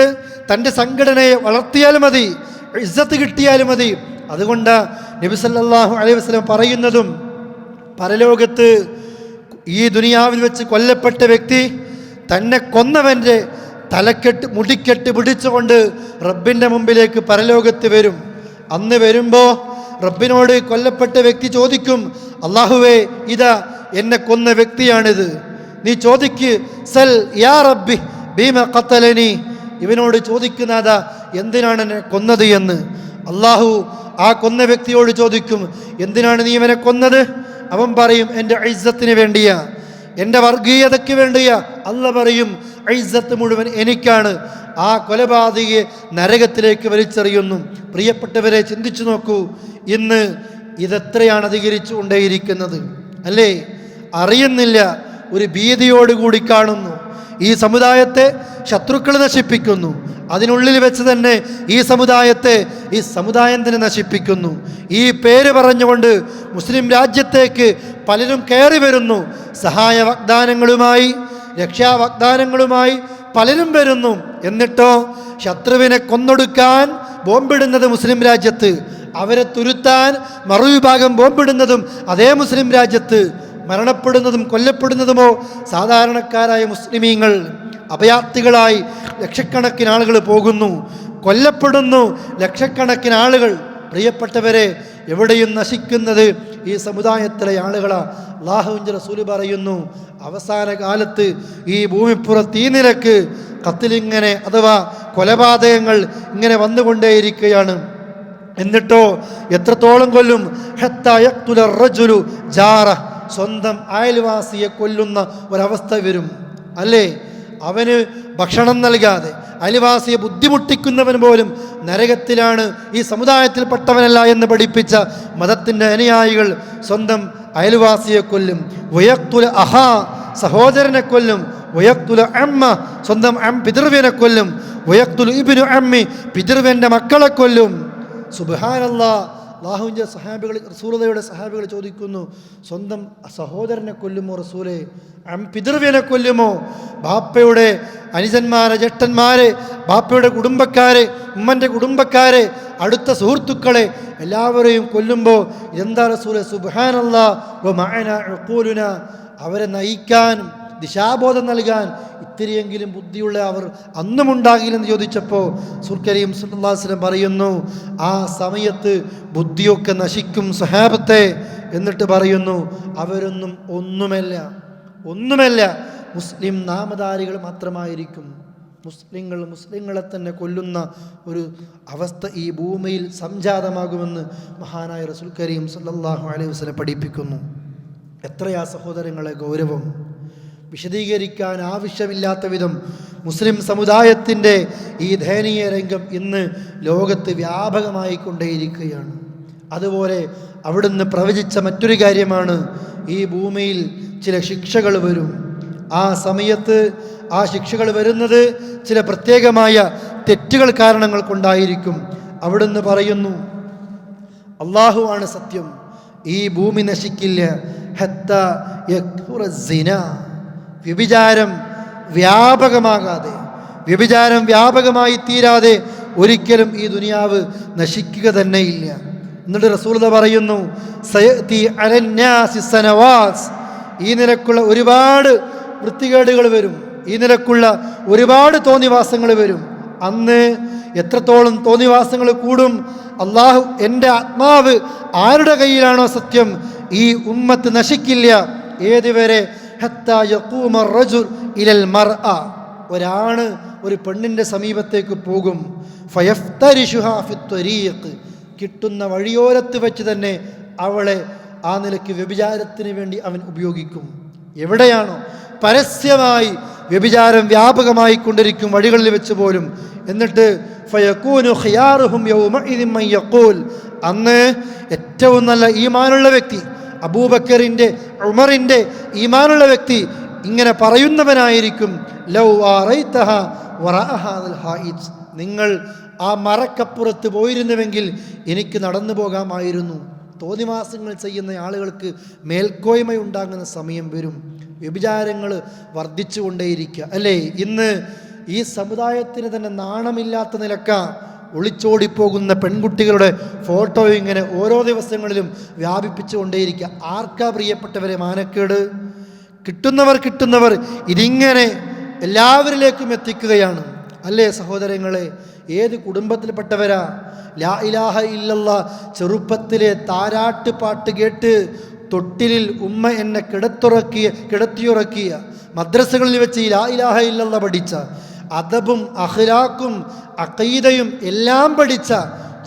തൻ്റെ സംഘടനയെ വളർത്തിയാൽ മതി, ഇസ്സത്ത് കിട്ടിയാൽ മതി. അതുകൊണ്ട് നബി സല്ലല്ലാഹു അലൈഹി വസല്ലം പറയുന്നതും, പരലോകത്ത് ഈ ദുനിയാവിൽ വെച്ച് കൊല്ലപ്പെട്ട വ്യക്തി തന്നെ കൊന്നവൻ്റെ തലക്കെട്ട് മുടിക്കെട്ട് പിടിച്ചുകൊണ്ട് റബ്ബിൻ്റെ മുമ്പിലേക്ക് പരലോകത്ത് വരും. അന്ന് വരുമ്പോൾ റബ്ബിനോട് കൊല്ലപ്പെട്ട വ്യക്തി ചോദിക്കും, അല്ലാഹുവേ, ഇതാ എന്നെ കൊന്ന വ്യക്തിയാണിത്, നീ ചോദിക്ക്, സൽ യാ റബ്ബി ബീമ ഖത്തലനി, ഇവനോട് ചോദിക്കുന്നതാ എന്തിനാണ് എന്നെ കൊന്നത് എന്ന്. അല്ലാഹു ആ കൊന്ന വ്യക്തിയോട് ചോദിക്കും, എന്തിനാണ് നീ ഇവനെ കൊന്നത്? അവൻ പറയും, എൻ്റെ ഇസ്സത്തിന് വേണ്ടിയാ, എൻ്റെ വർഗീയതയ്ക്ക് വേണ്ടിയാ. അല്ല പറയും, ഇസ്സത്ത് മുഴുവൻ എനിക്കാണ്. ആ കൊലപാതകയെ നരകത്തിലേക്ക് വലിച്ചെറിയുന്നു. പ്രിയപ്പെട്ടവരെ, ചിന്തിച്ചു നോക്കൂ, ഇന്ന് ഇതെത്രയാണ് അധികരിച്ചു കൊണ്ടേയിരിക്കുന്നത് അല്ലേ? അറിയുന്നില്ല, ഒരു ഭീതിയോടുകൂടി കാണുന്നു. ഈ സമുദായത്തെ ശത്രുക്കൾ നശിപ്പിക്കുന്നു, അതിനുള്ളിൽ വെച്ച് തന്നെ ഈ സമുദായം തന്നെ നശിപ്പിക്കുന്നു. ഈ പേര് പറഞ്ഞുകൊണ്ട് മുസ്ലിം രാജ്യത്തേക്ക് പലരും കയറി വരുന്നു. സഹായ വാഗ്ദാനങ്ങളുമായി, രക്ഷാവാഗ്ദാനങ്ങളുമായി പലരും വരുന്നു. എന്നിട്ടോ ശത്രുവിനെ കൊന്നൊടുക്കാൻ ബോംബിടുന്നത് മുസ്ലിം രാജ്യത്ത്, അവരെ തുരുത്താൻ മറുവിഭാഗം ബോംബിടുന്നതും അതേ മുസ്ലിം രാജ്യത്ത്, മരണപ്പെടുന്നതും കൊല്ലപ്പെടുന്നതുമോ സാധാരണക്കാരായ മുസ്ലിമീങ്ങൾ. അഭയാർത്ഥികളായി ലക്ഷക്കണക്കിന് ആളുകൾ പോകുന്നു, കൊല്ലപ്പെടുന്നു ലക്ഷക്കണക്കിന് ആളുകൾ. പ്രിയപ്പെട്ടവരെ, എവിടെയും നശിക്കുന്നത് ഈ സമുദായത്തിലെ ആളുകളാണ്. അല്ലാഹുവിൻ്റെ റസൂൽ പറയുന്നു, അവസാന കാലത്ത് ഈ ഭൂമിപ്പുറത്ത് ഈ നിലക്ക് ഖത്ലിങ്ങനെ അഥവാ കൊലപാതകങ്ങൾ ഇങ്ങനെ വന്നുകൊണ്ടേയിരിക്കുകയാണ്. എന്നിട്ടോ എത്രത്തോളം കൊല്ലും? ഹത്താ യഖ്തുല റജുലു ജാറ, സ്വന്തം അയൽവാസിയെ കൊല്ലുന്ന ഒരവസ്ഥ വരും അല്ലേ? അവന് ഭക്ഷണം നൽകാതെ അയൽവാസിയെ ബുദ്ധിമുട്ടിക്കുന്നവൻ പോലും നരകത്തിലാണ്, ഈ സമുദായത്തിൽപ്പെട്ടവനല്ല എന്ന് പഠിപ്പിച്ച മതത്തിൻ്റെ അനുയായികൾ സ്വന്തം അയൽവാസിയെ കൊല്ലും. വയഖ്തുല അഹാ, സഹോദരനെ കൊല്ലും. വയഖ്തുല അമ്മ, സ്വന്തം പിതൃവ്യനെ കൊല്ലും. വയഖ്തുല ഇബ്നു അമ്മി, പിതൃവ്യൻ്റെ മക്കളെ കൊല്ലും. സുബ്ഹാനല്ലാഹ്. അല്ലാഹുവിൻ്റെ സഹാബികൾ, റസൂലുള്ളാഹിയുടെ സഹാബികൾ ചോദിക്കുന്നു, സ്വന്തം സഹോദരനെ കൊല്ലുമോ റസൂലേ? പിതൃവ്യനെ കൊല്ലുമോ? ബാപ്പയുടെ അനുജന്മാരെ, ജ്യേഷ്ഠന്മാരെ, ബാപ്പയുടെ കുടുംബക്കാരെ, ഉമ്മൻ്റെ കുടുംബക്കാരെ, അടുത്ത സുഹൃത്തുക്കളെ എല്ലാവരെയും കൊല്ലുമ്പോൾ എന്താ റസൂലേ? സുബ്ഹാനല്ലാഹ് വ മഅനാ ഉഖൂലുനാ, അവരെ നയിക്കാനും ദിശാബോധം നൽകാൻ ഇത്തിരിയെങ്കിലും ബുദ്ധിയുള്ള അവർ അന്നും ഉണ്ടാകില്ലെന്ന് ചോദിച്ചപ്പോൾ റസൂൽ കരീം സല്ലല്ലാഹു അലൈഹി വസല്ലം പറയുന്നു, ആ സമയത്ത് ബുദ്ധിയൊക്കെ നശിക്കും സ്വഹാബത്തെ. എന്നിട്ട് പറയുന്നു, അവരൊന്നും ഒന്നുമല്ല മുസ്ലിം നാമധാരികൾ മാത്രമായിരിക്കും. മുസ്ലിങ്ങളെ തന്നെ കൊല്ലുന്ന ഒരു അവസ്ഥ ഈ ഭൂമിയിൽ സംജാതമാകുമെന്ന് മഹാനായ റസൂൽ കരീം സല്ലല്ലാഹു അലൈഹി വസല്ലം പഠിപ്പിക്കുന്നു. എത്രയാ സഹോദരങ്ങളെ ഗൗരവം! വിശദീകരിക്കാൻ ആവശ്യമില്ലാത്ത വിധം മുസ്ലിം സമുദായത്തിൻ്റെ ഈ ദയനീയ രംഗം ഇന്ന് ലോകത്ത് വ്യാപകമായി കൊണ്ടേയിരിക്കുകയാണ്. അതുപോലെ അവിടുന്ന് പ്രവചിച്ച മറ്റൊരു കാര്യമാണ്, ഈ ഭൂമിയിൽ ചില ശിക്ഷകൾ വരും. ആ സമയത്ത് ആ ശിക്ഷകൾ വരുന്നത് ചില പ്രത്യേകമായ തെറ്റുകൾ കാരണങ്ങൾ കൊണ്ടായിരിക്കും. അവിടുന്ന് പറയുന്നു, അല്ലാഹു ആണ് സത്യം, ഈ ഭൂമി നശിക്കില്ല ഹത്താ യക്ഫുറ സിന, വ്യഭിചാരം വ്യാപകമായി തീരാതെ ഒരിക്കലും ഈ ദുനിയാവ് നശിക്കുക തന്നെയില്ല. എന്നിട്ട് റസൂലുള്ളാഹി പറയുന്നു, സയതി അലന്നാസി സനവാസ്, ഈ നിലക്കുള്ള ഒരുപാട് വൃത്തികേടുകൾ വരും, ഈ നിലക്കുള്ള ഒരുപാട് തോന്നിവാസങ്ങൾ വരും. അന്ന് എത്രത്തോളം തോന്നിവാസങ്ങൾ കൂടും, അള്ളാഹു, എൻ്റെ ആത്മാവ് ആരുടെ കയ്യിലാണോ സത്യം, ഈ ഉമ്മത്ത് നശിക്കില്ല. ഏതുവരെ? ഹത്താ യഖൂമ റജുൽ ഇലൽ മർഅ, ഒരാണ് ഒരു പെണ്ണിൻ്റെ സമീപത്തേക്ക് പോകും. ഫയഫ്തരിഷുഹാ ഫിത്വരീഖ്, കിട്ടുന്ന വഴിയോരത്ത് വെച്ച് തന്നെ അവളെ ആ നിലയ്ക്ക് വ്യഭിചാരത്തിന് വേണ്ടി അവൻ ഉപയോഗിക്കും. എവിടെയാണോ പരസ്യമായി വ്യഭിചാരം വ്യാപകമായി കൊണ്ടിരിക്കും, വഴികളിൽ വെച്ച് പോലും. എന്നിട്ട് ഫയകൂനു ഖിയാറുഹും യൗമഇദിൻ മൻ യഖൂൽ, അന്ന് ഏറ്റവും നല്ല ഈമാനുള്ള വ്യക്തി, അബൂബക്കറിൻ്റെ ഉമറിൻ്റെ ഈമാനുള്ള വ്യക്തി ഇങ്ങനെ പറയുന്നവനായിരിക്കും, ലൗ ആറൈതഹ വറഅഹാദൽ ഹായിജ്, നിങ്ങൾ ആ മറക്കപ്പുറത്ത് പോയിരുന്നുവെങ്കിൽ എനിക്ക് നടന്നു പോകാമായിരുന്നു. തോന്നിവാസങ്ങൾ ചെയ്യുന്ന ആളുകൾക്ക് മേൽക്കോയ്മയുണ്ടാകുന്ന സമയം വരും. വ്യഭിചാരങ്ങൾ വർദ്ധിച്ചു കൊണ്ടേയിരിക്കുക അല്ലേ? ഇന്ന് ഈ സമുദായത്തിന് തന്നെ നാണമില്ലാത്ത നിലക്ക ഒളിച്ചോടിപ്പോകുന്ന പെൺകുട്ടികളുടെ ഫോട്ടോ ഇങ്ങനെ ഓരോ ദിവസങ്ങളിലും വ്യാപിപ്പിച്ചു കൊണ്ടേയിരിക്കുക. ആർക്കാ പ്രിയപ്പെട്ടവരെ മാനക്കേട്? കിട്ടുന്നവർ ഇതിങ്ങനെ എല്ലാവരിലേക്കും എത്തിക്കുകയാണ് അല്ലേ സഹോദരങ്ങളെ? ഏത് കുടുംബത്തിൽപ്പെട്ടവരാ ലാ ഇലാഹ ഇല്ലല്ലാ ചെറുപ്പത്തിലെ താരാട്ട് പാട്ട് കേട്ട് തൊട്ടിലിൽ ഉമ്മ എന്നെ കിടത്തിയുറക്കിയ, മദ്രസകളിൽ വെച്ച് ഈ ലാ ഇലാഹ ഇല്ലല്ലാ പഠിച്ച, അദബും അഖ്ലാഖും അഖീദയും എല്ലാം പഠിച്ച,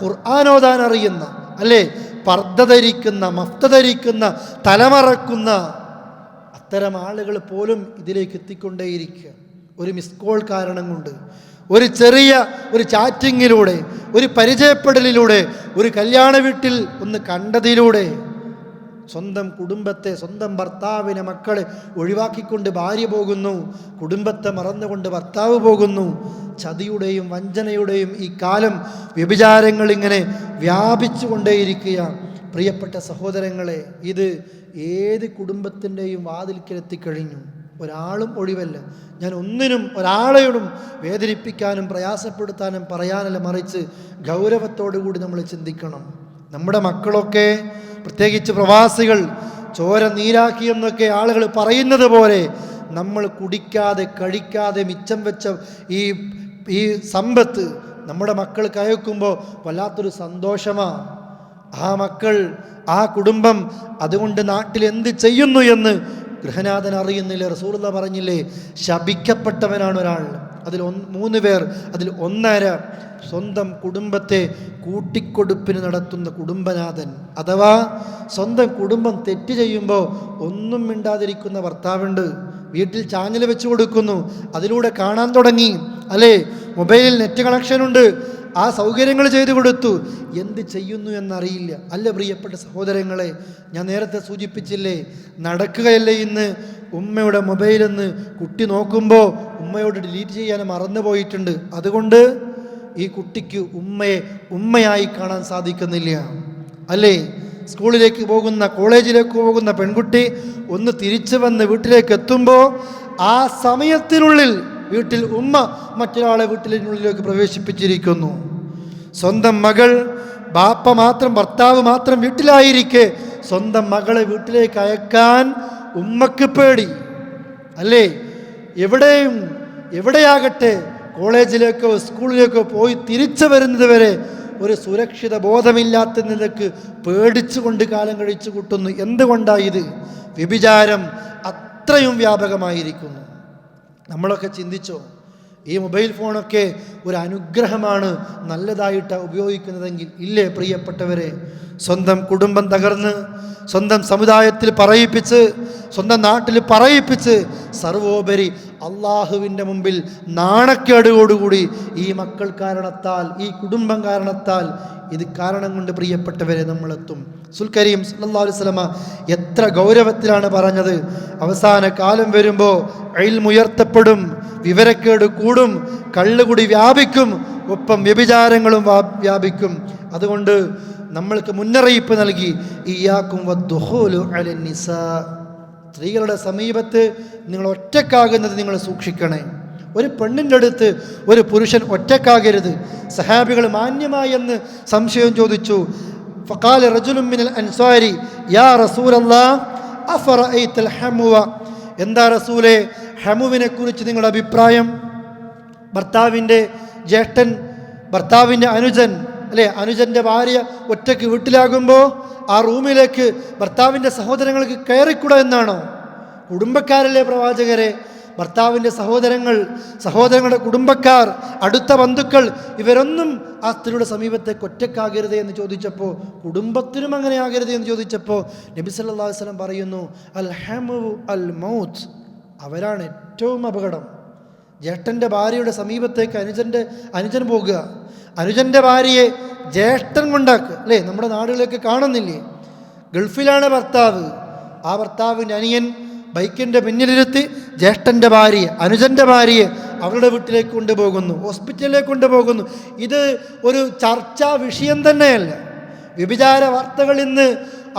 ഖുർആൻ അറിയുന്ന അല്ലേ, പർദ്ദ ധരിക്കുന്ന, മഫ്ത ധരിക്കുന്ന, തലമറക്കുന്ന അത്തരം ആളുകൾ പോലും ഇതിലേക്ക് എത്തിക്കൊണ്ടേയിരിക്കുക. ഒരു മിസ് കോൾ കാരണം കൊണ്ട്, ഒരു ചെറിയ ഒരു ചാറ്റിങ്ങിലൂടെ, ഒരു പരിചയപ്പെടലിലൂടെ, ഒരു കല്യാണ വീട്ടിൽ ഒന്ന് കണ്ടതിലൂടെ സ്വന്തം കുടുംബത്തെ, സ്വന്തം ഭർത്താവിനെ, മക്കളെ ഒഴിവാക്കിക്കൊണ്ട് ഭാര്യ പോകുന്നു, കുടുംബത്തെ മറന്നുകൊണ്ട് ഭർത്താവ് പോകുന്നു. ചതിയുടെയും വഞ്ചനയുടെയും ഈ കാലം വ്യഭിചാരങ്ങൾ ഇങ്ങനെ വ്യാപിച്ചു കൊണ്ടേയിരിക്കുകയാണ്. പ്രിയപ്പെട്ട സഹോദരങ്ങളെ, ഇത് ഏത് കുടുംബത്തിൻ്റെയും വാതിൽക്കലെത്തിക്കഴിഞ്ഞു. ഒരാളും ഒഴിവല്ല. ഞാൻ ഒന്നിനും ഒരാളെയോടും വേദനിപ്പിക്കാനും പ്രയാസപ്പെടുത്താനും പറയാനല്ല, മറിച്ച് ഗൗരവത്തോടു കൂടി നമ്മൾ ചിന്തിക്കണം. നമ്മുടെ മക്കളൊക്കെ, പ്രത്യേകിച്ച് പ്രവാസികൾ, ചോര നീരാക്കിയെന്നൊക്കെ ആളുകൾ പറയുന്നത് പോലെ നമ്മൾ കുടിക്കാതെ കഴിക്കാതെ മിച്ചം വെച്ച ഈ സമ്പത്ത് നമ്മുടെ മക്കൾക്ക് അയക്കുമ്പോൾ വല്ലാത്തൊരു സന്തോഷമാണ്. ആ മക്കൾ, ആ കുടുംബം അതുകൊണ്ട് നാട്ടിൽ എന്ത് ചെയ്യുന്നു എന്ന് ഗൃഹനാഥൻ അറിയുന്നില്ല. റസൂലുള്ളാഹി പറഞ്ഞില്ലേ, ശപിക്കപ്പെട്ടവനാണ് ഒരാൾ. അതിൽ 3 പേർ, അതിൽ 1.5 സ്വന്തം കുടുംബത്തെ കൂട്ടിക്കൊടുപ്പിന് നടത്തുന്ന കുടുംബനാഥൻ. അഥവാ സ്വന്തം കുടുംബം തെറ്റ് ചെയ്യുമ്പോൾ ഒന്നും മിണ്ടാതിരിക്കുന്ന ഭർത്താവുണ്ട്. വീട്ടിൽ ചാനൽ വെച്ച് കൊടുക്കുന്നു, അതിലൂടെ കാണാൻ തുടങ്ങി അല്ലേ, മൊബൈലിൽ നെറ്റ് കണക്ഷനുണ്ട്, ആ സൗകര്യങ്ങൾ ചെയ്തു കൊടുത്തു. എന്ത് ചെയ്യുന്നു എന്നറിയില്ല. അല്ല പ്രിയപ്പെട്ട സഹോദരങ്ങളെ, ഞാൻ നേരത്തെ സൂചിപ്പിച്ചില്ലേ, നടക്കുകയല്ലേ ഇന്ന് ഉമ്മയുടെ മൊബൈലെന്ന് കുട്ടി നോക്കുമ്പോൾ ഉമ്മയോട് ഡിലീറ്റ് ചെയ്യാൻ മറന്നുപോയിട്ടുണ്ട്. അതുകൊണ്ട് ഈ കുട്ടിക്ക് ഉമ്മയായി കാണാൻ സാധിക്കുന്നില്ല അല്ലേ? സ്കൂളിലേക്ക് പോകുന്ന, കോളേജിലേക്ക് പോകുന്ന പെൺകുട്ടി ഒന്ന് തിരിച്ചു വന്ന് വീട്ടിലേക്ക് എത്തുമ്പോൾ ആ സമയത്തിനുള്ളിൽ വീട്ടിൽ ഉമ്മ മറ്റൊരാളെ വീട്ടിനുള്ളിലേക്ക് പ്രവേശിപ്പിച്ചിരിക്കുന്നു. സ്വന്തം മകൾ, ബാപ്പ മാത്രം, ഭർത്താവ് മാത്രം വീട്ടിലായിരിക്കെ സ്വന്തം മകളെ വീട്ടിലേക്ക് അയക്കാൻ ഉമ്മക്ക് പേടി അല്ലേ? എവിടെയാകട്ടെ, കോളേജിലേക്കോ സ്കൂളിലേക്കോ പോയി തിരിച്ചു വരുന്നത് വരെ ഒരു സുരക്ഷിത ബോധമില്ലാത്ത നിലക്ക് പേടിച്ചുകൊണ്ട് കാലം കഴിച്ചു കൂട്ടുന്നു. എന്തുകൊണ്ടായത്? വ്യഭിചാരം അത്രയും വ്യാപകമായിരിക്കുന്നു. നമ്മളൊക്കെ ചിന്തിച്ചോ, ഈ മൊബൈൽ ഫോണൊക്കെ ഒരു അനുഗ്രഹമാണ്, നല്ലതായിട്ടാണ് ഉപയോഗിക്കുന്നതെങ്കിൽ? ഇല്ലേ പ്രിയപ്പെട്ടവരെ? സ്വന്തം കുടുംബം തകർന്ന്, സ്വന്തം സമുദായത്തിൽ പറയിപ്പിച്ച്, സ്വന്തം നാട്ടിൽ പറയിപ്പിച്ച്, സർവോപരി അള്ളാഹുവിൻ്റെ മുമ്പിൽ നാണക്കേടോടുകൂടി ഈ മക്കൾ കാരണത്താൽ, ഈ കുടുംബം കാരണത്താൽ, ഇത് കാരണം കൊണ്ട് പ്രിയപ്പെട്ടവരെ നമ്മളെത്തും. റസൂൽ കരീം സല്ലല്ലാഹു അലൈഹി വസല്ലമ എത്ര ഗൗരവത്തിലാണ് പറഞ്ഞത്. അവസാന കാലം വരുമ്പോൾ ഇൽമ് ഉയർത്തപ്പെടും, വിവരക്കേട് കൂടും, കള്ളുകുടി വ്യാപിക്കും, ഒപ്പം വ്യഭിചാരങ്ങളും വ്യാപിക്കും. അതുകൊണ്ട് നമ്മൾക്ക് മുന്നറിയിപ്പ് നൽകി, ഇയ്യാക്കും വദ്ദുഖൂലു അലൻ നിസാ, സ്ത്രീകളുടെ സമീപത്ത് നിങ്ങൾ ഒറ്റക്കാകുന്നത് നിങ്ങൾ സൂക്ഷിക്കണേ. ഒരു പെണ്ണിൻ്റെ അടുത്ത് ഒരു പുരുഷൻ ഒറ്റക്കാകരുത്. സഹാബികൾ മാന്യമായി എന്ന് സംശയം ചോദിച്ചു. ഫഖാല റജുലുൻ മിനൽ അൻസാരി യാ റസൂലല്ലാഹ് അഫറഅയ്തൽ ഹമുവ, എന്താ റസൂലേ ഹമുവിനെ കുറിച്ച് നിങ്ങളുടെ അഭിപ്രായം? ഭർത്താവിൻ്റെ ജ്യേഷ്ഠൻ, ഭർത്താവിൻ്റെ അനുജൻ അല്ലേ, അനുജൻ്റെ ഭാര്യ ഒറ്റയ്ക്ക് വീട്ടിലാകുമ്പോൾ ആ റൂമിലേക്ക് ഭർത്താവിൻ്റെ സഹോദരങ്ങൾക്ക് കയറിക്കൂടാ എന്നാണോ? കുടുംബക്കാരല്ലേ പ്രവാചകരെ? ഭർത്താവിൻ്റെ സഹോദരങ്ങളുടെ കുടുംബക്കാർ, അടുത്ത ബന്ധുക്കൾ, ഇവരൊന്നും ആ സ്ത്രീയുടെ സമീപത്തേക്ക് ഒറ്റക്കാകരുത് എന്ന് ചോദിച്ചപ്പോൾ, കുടുംബത്തിനും അങ്ങനെ ആകരുത് എന്ന് ചോദിച്ചപ്പോൾ നബി സല്ലല്ലാഹു അലൈഹി വസല്ലം പറയുന്നു അൽ ഹമു അൽ മൗത്ത്, അവരാണ് ഏറ്റവും അപകടം. ജ്യേഷ്ഠൻ്റെ ഭാര്യയുടെ സമീപത്തേക്ക് അനുജൻ പോകുക, അനുജൻ്റെ ഭാര്യയെ ജ്യേഷ്ഠൻ കൊണ്ടാക്കുക അല്ലേ? നമ്മുടെ നാടുകളിലേക്ക് കാണുന്നില്ലേ? ഗൾഫിലാണ് ഭർത്താവ്, ആ ഭർത്താവിൻ്റെ അനിയൻ ബൈക്കിൻ്റെ പിന്നിലിരുത്തി ജ്യേഷ്ഠൻ്റെ ഭാര്യയെ, അനുജൻ്റെ ഭാര്യയെ അവരുടെ വീട്ടിലേക്ക് കൊണ്ടുപോകുന്നു, ഹോസ്പിറ്റലിലേക്ക് കൊണ്ടുപോകുന്നു. ഇത് ഒരു ചർച്ചാ വിഷയം തന്നെയല്ല. വ്യഭിചാര വാർത്തകൾ ഇന്ന്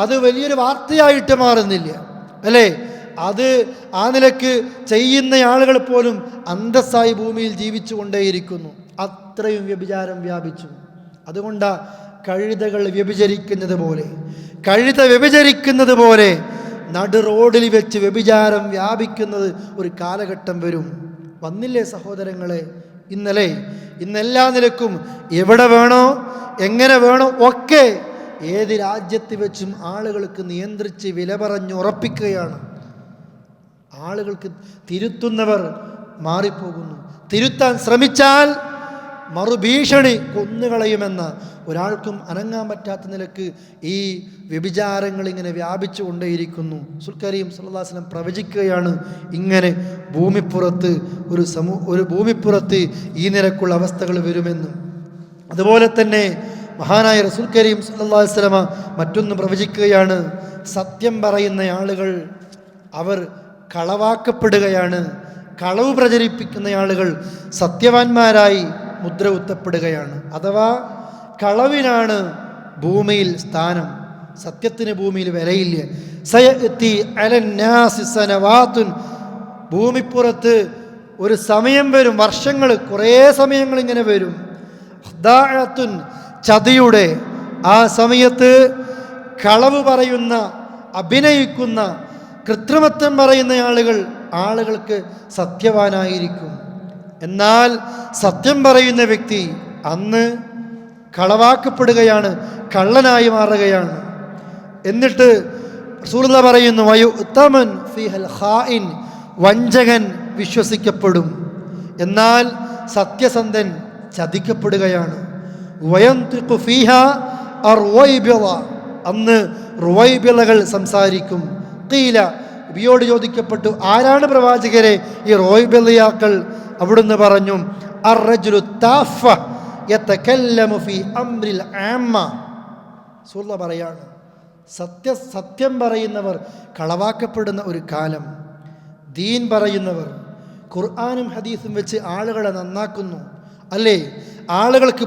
അത് വലിയൊരു വാർത്തയായിട്ട് മാറുന്നില്ല അല്ലേ? അത് ആ നിലക്ക് ചെയ്യുന്ന ആളുകൾ പോലും അന്തസ്സായി ഭൂമിയിൽ ജീവിച്ചു കൊണ്ടേയിരിക്കുന്നു. അത്രയും വ്യഭിചാരം വ്യാപിച്ചു. അതുകൊണ്ടാണ് കഴുതകൾ വ്യഭിചരിക്കുന്നത് പോലെ നടു റോഡിൽ വെച്ച് വ്യഭിചാരം വ്യാപിക്കുന്നത് ഒരു കാലഘട്ടം വന്നില്ലേ സഹോദരങ്ങളെ? ഇന്നെല്ലാ നിലക്കും എവിടെ വേണോ എങ്ങനെ വേണോ ഒക്കെ ഏത് രാജ്യത്ത് വെച്ചും ആളുകൾക്ക് നിയന്ത്രിച്ച് വില പറഞ്ഞുറപ്പിക്കുകയാണ്. ആളുകൾക്ക് തിരുത്തുന്നവർ മാറിപ്പോകുന്നു. തിരുത്താൻ ശ്രമിച്ചാൽ മറുഭീഷണി കൊന്നുകളയുമെന്ന, ഒരാൾക്കും അനങ്ങാൻ പറ്റാത്ത നിലക്ക് ഈ വ്യഭിചാരങ്ങൾ ഇങ്ങനെ വ്യാപിച്ചു കൊണ്ടേയിരിക്കുന്നു. റസൂൽ കരീം സല്ലല്ലാഹു അലൈഹി വസല്ലം പ്രവചിക്കുകയാണ്, ഇങ്ങനെ ഭൂമിപ്പുറത്ത് ഈ നിലക്കുള്ള അവസ്ഥകൾ വരുമെന്ന്. അതുപോലെ തന്നെ മഹാനായ റസൂൽ കരീം സല്ലല്ലാഹു അലൈഹി വസല്ലം മറ്റൊന്ന് പ്രവചിക്കുകയാണ്, സത്യം പറയുന്ന ആളുകൾ അവർ കളവാക്കപ്പെടുകയാണ്, കളവ് പ്രചരിപ്പിക്കുന്ന ആളുകൾ സത്യവാന്മാരായി മുദ്ര കുത്തപ്പെടുകയാണ്. അഥവാ കളവിനാണ് ഭൂമിയിൽ സ്ഥാനം, സത്യത്തിന് ഭൂമിയിൽ വിലയില്ല. സയഅതി അലന്നാസി സനവാതുൻ, ഭൂമിപ്പുറത്ത് ഒരു സമയം വരും, വർഷങ്ങൾ, കുറേ സമയങ്ങൾ ഇങ്ങനെ വരും. ഖദാഅത്തുൻ, ചതിയുടെ ആ സമയത്ത് കളവ് പറയുന്ന, അഭിനയിക്കുന്ന, കൃത്രിമത്വം പറയുന്ന ആളുകൾക്ക് സത്യവാനായിരിക്കും. എന്നാൽ സത്യം പറയുന്ന വ്യക്തി അന്ന് കളവാക്കപ്പെടുകയാണ്, കള്ളനായി മാറുകയാണ്. എന്നിട്ട് റസൂലുള്ളാഹി പറയുന്നു വയുതമൻ ഫീഹൽ ഖായിൻ, വഞ്ചകൻ വിശ്വസിക്കപ്പെടും, എന്നാൽ സത്യസന്ധൻ ചതിക്കപ്പെടുകയാണ്. വയന്തിഖു ഫീഹാ അർവൈബിള, അന്ന് റുവൈബിളകൾ സംസാരിക്കും. ഖീല, നബിയോട് ചോദിക്കപ്പെട്ടു, ആരാണ് പ്രവാചകരെ ഈ റോയ്ബിളിയാക്കൾ? അവിടുന്ന് പറഞ്ഞു അർറജുലു താഫ യതകല്ലമു ഫീ അംറിൽ ആമ്മ. റസൂലുള്ളാഹി പറയാണ്, സത്യം പറയുന്നവർ കളവാക്കപ്പെടുന്ന ഒരു കാലം. ദീൻ പറയുന്നവർ ഖുർആനും ഹദീസും വെച്ച് ആളുകളെ നന്നാക്കുന്നു അല്ലേ? ആളുകൾക്ക്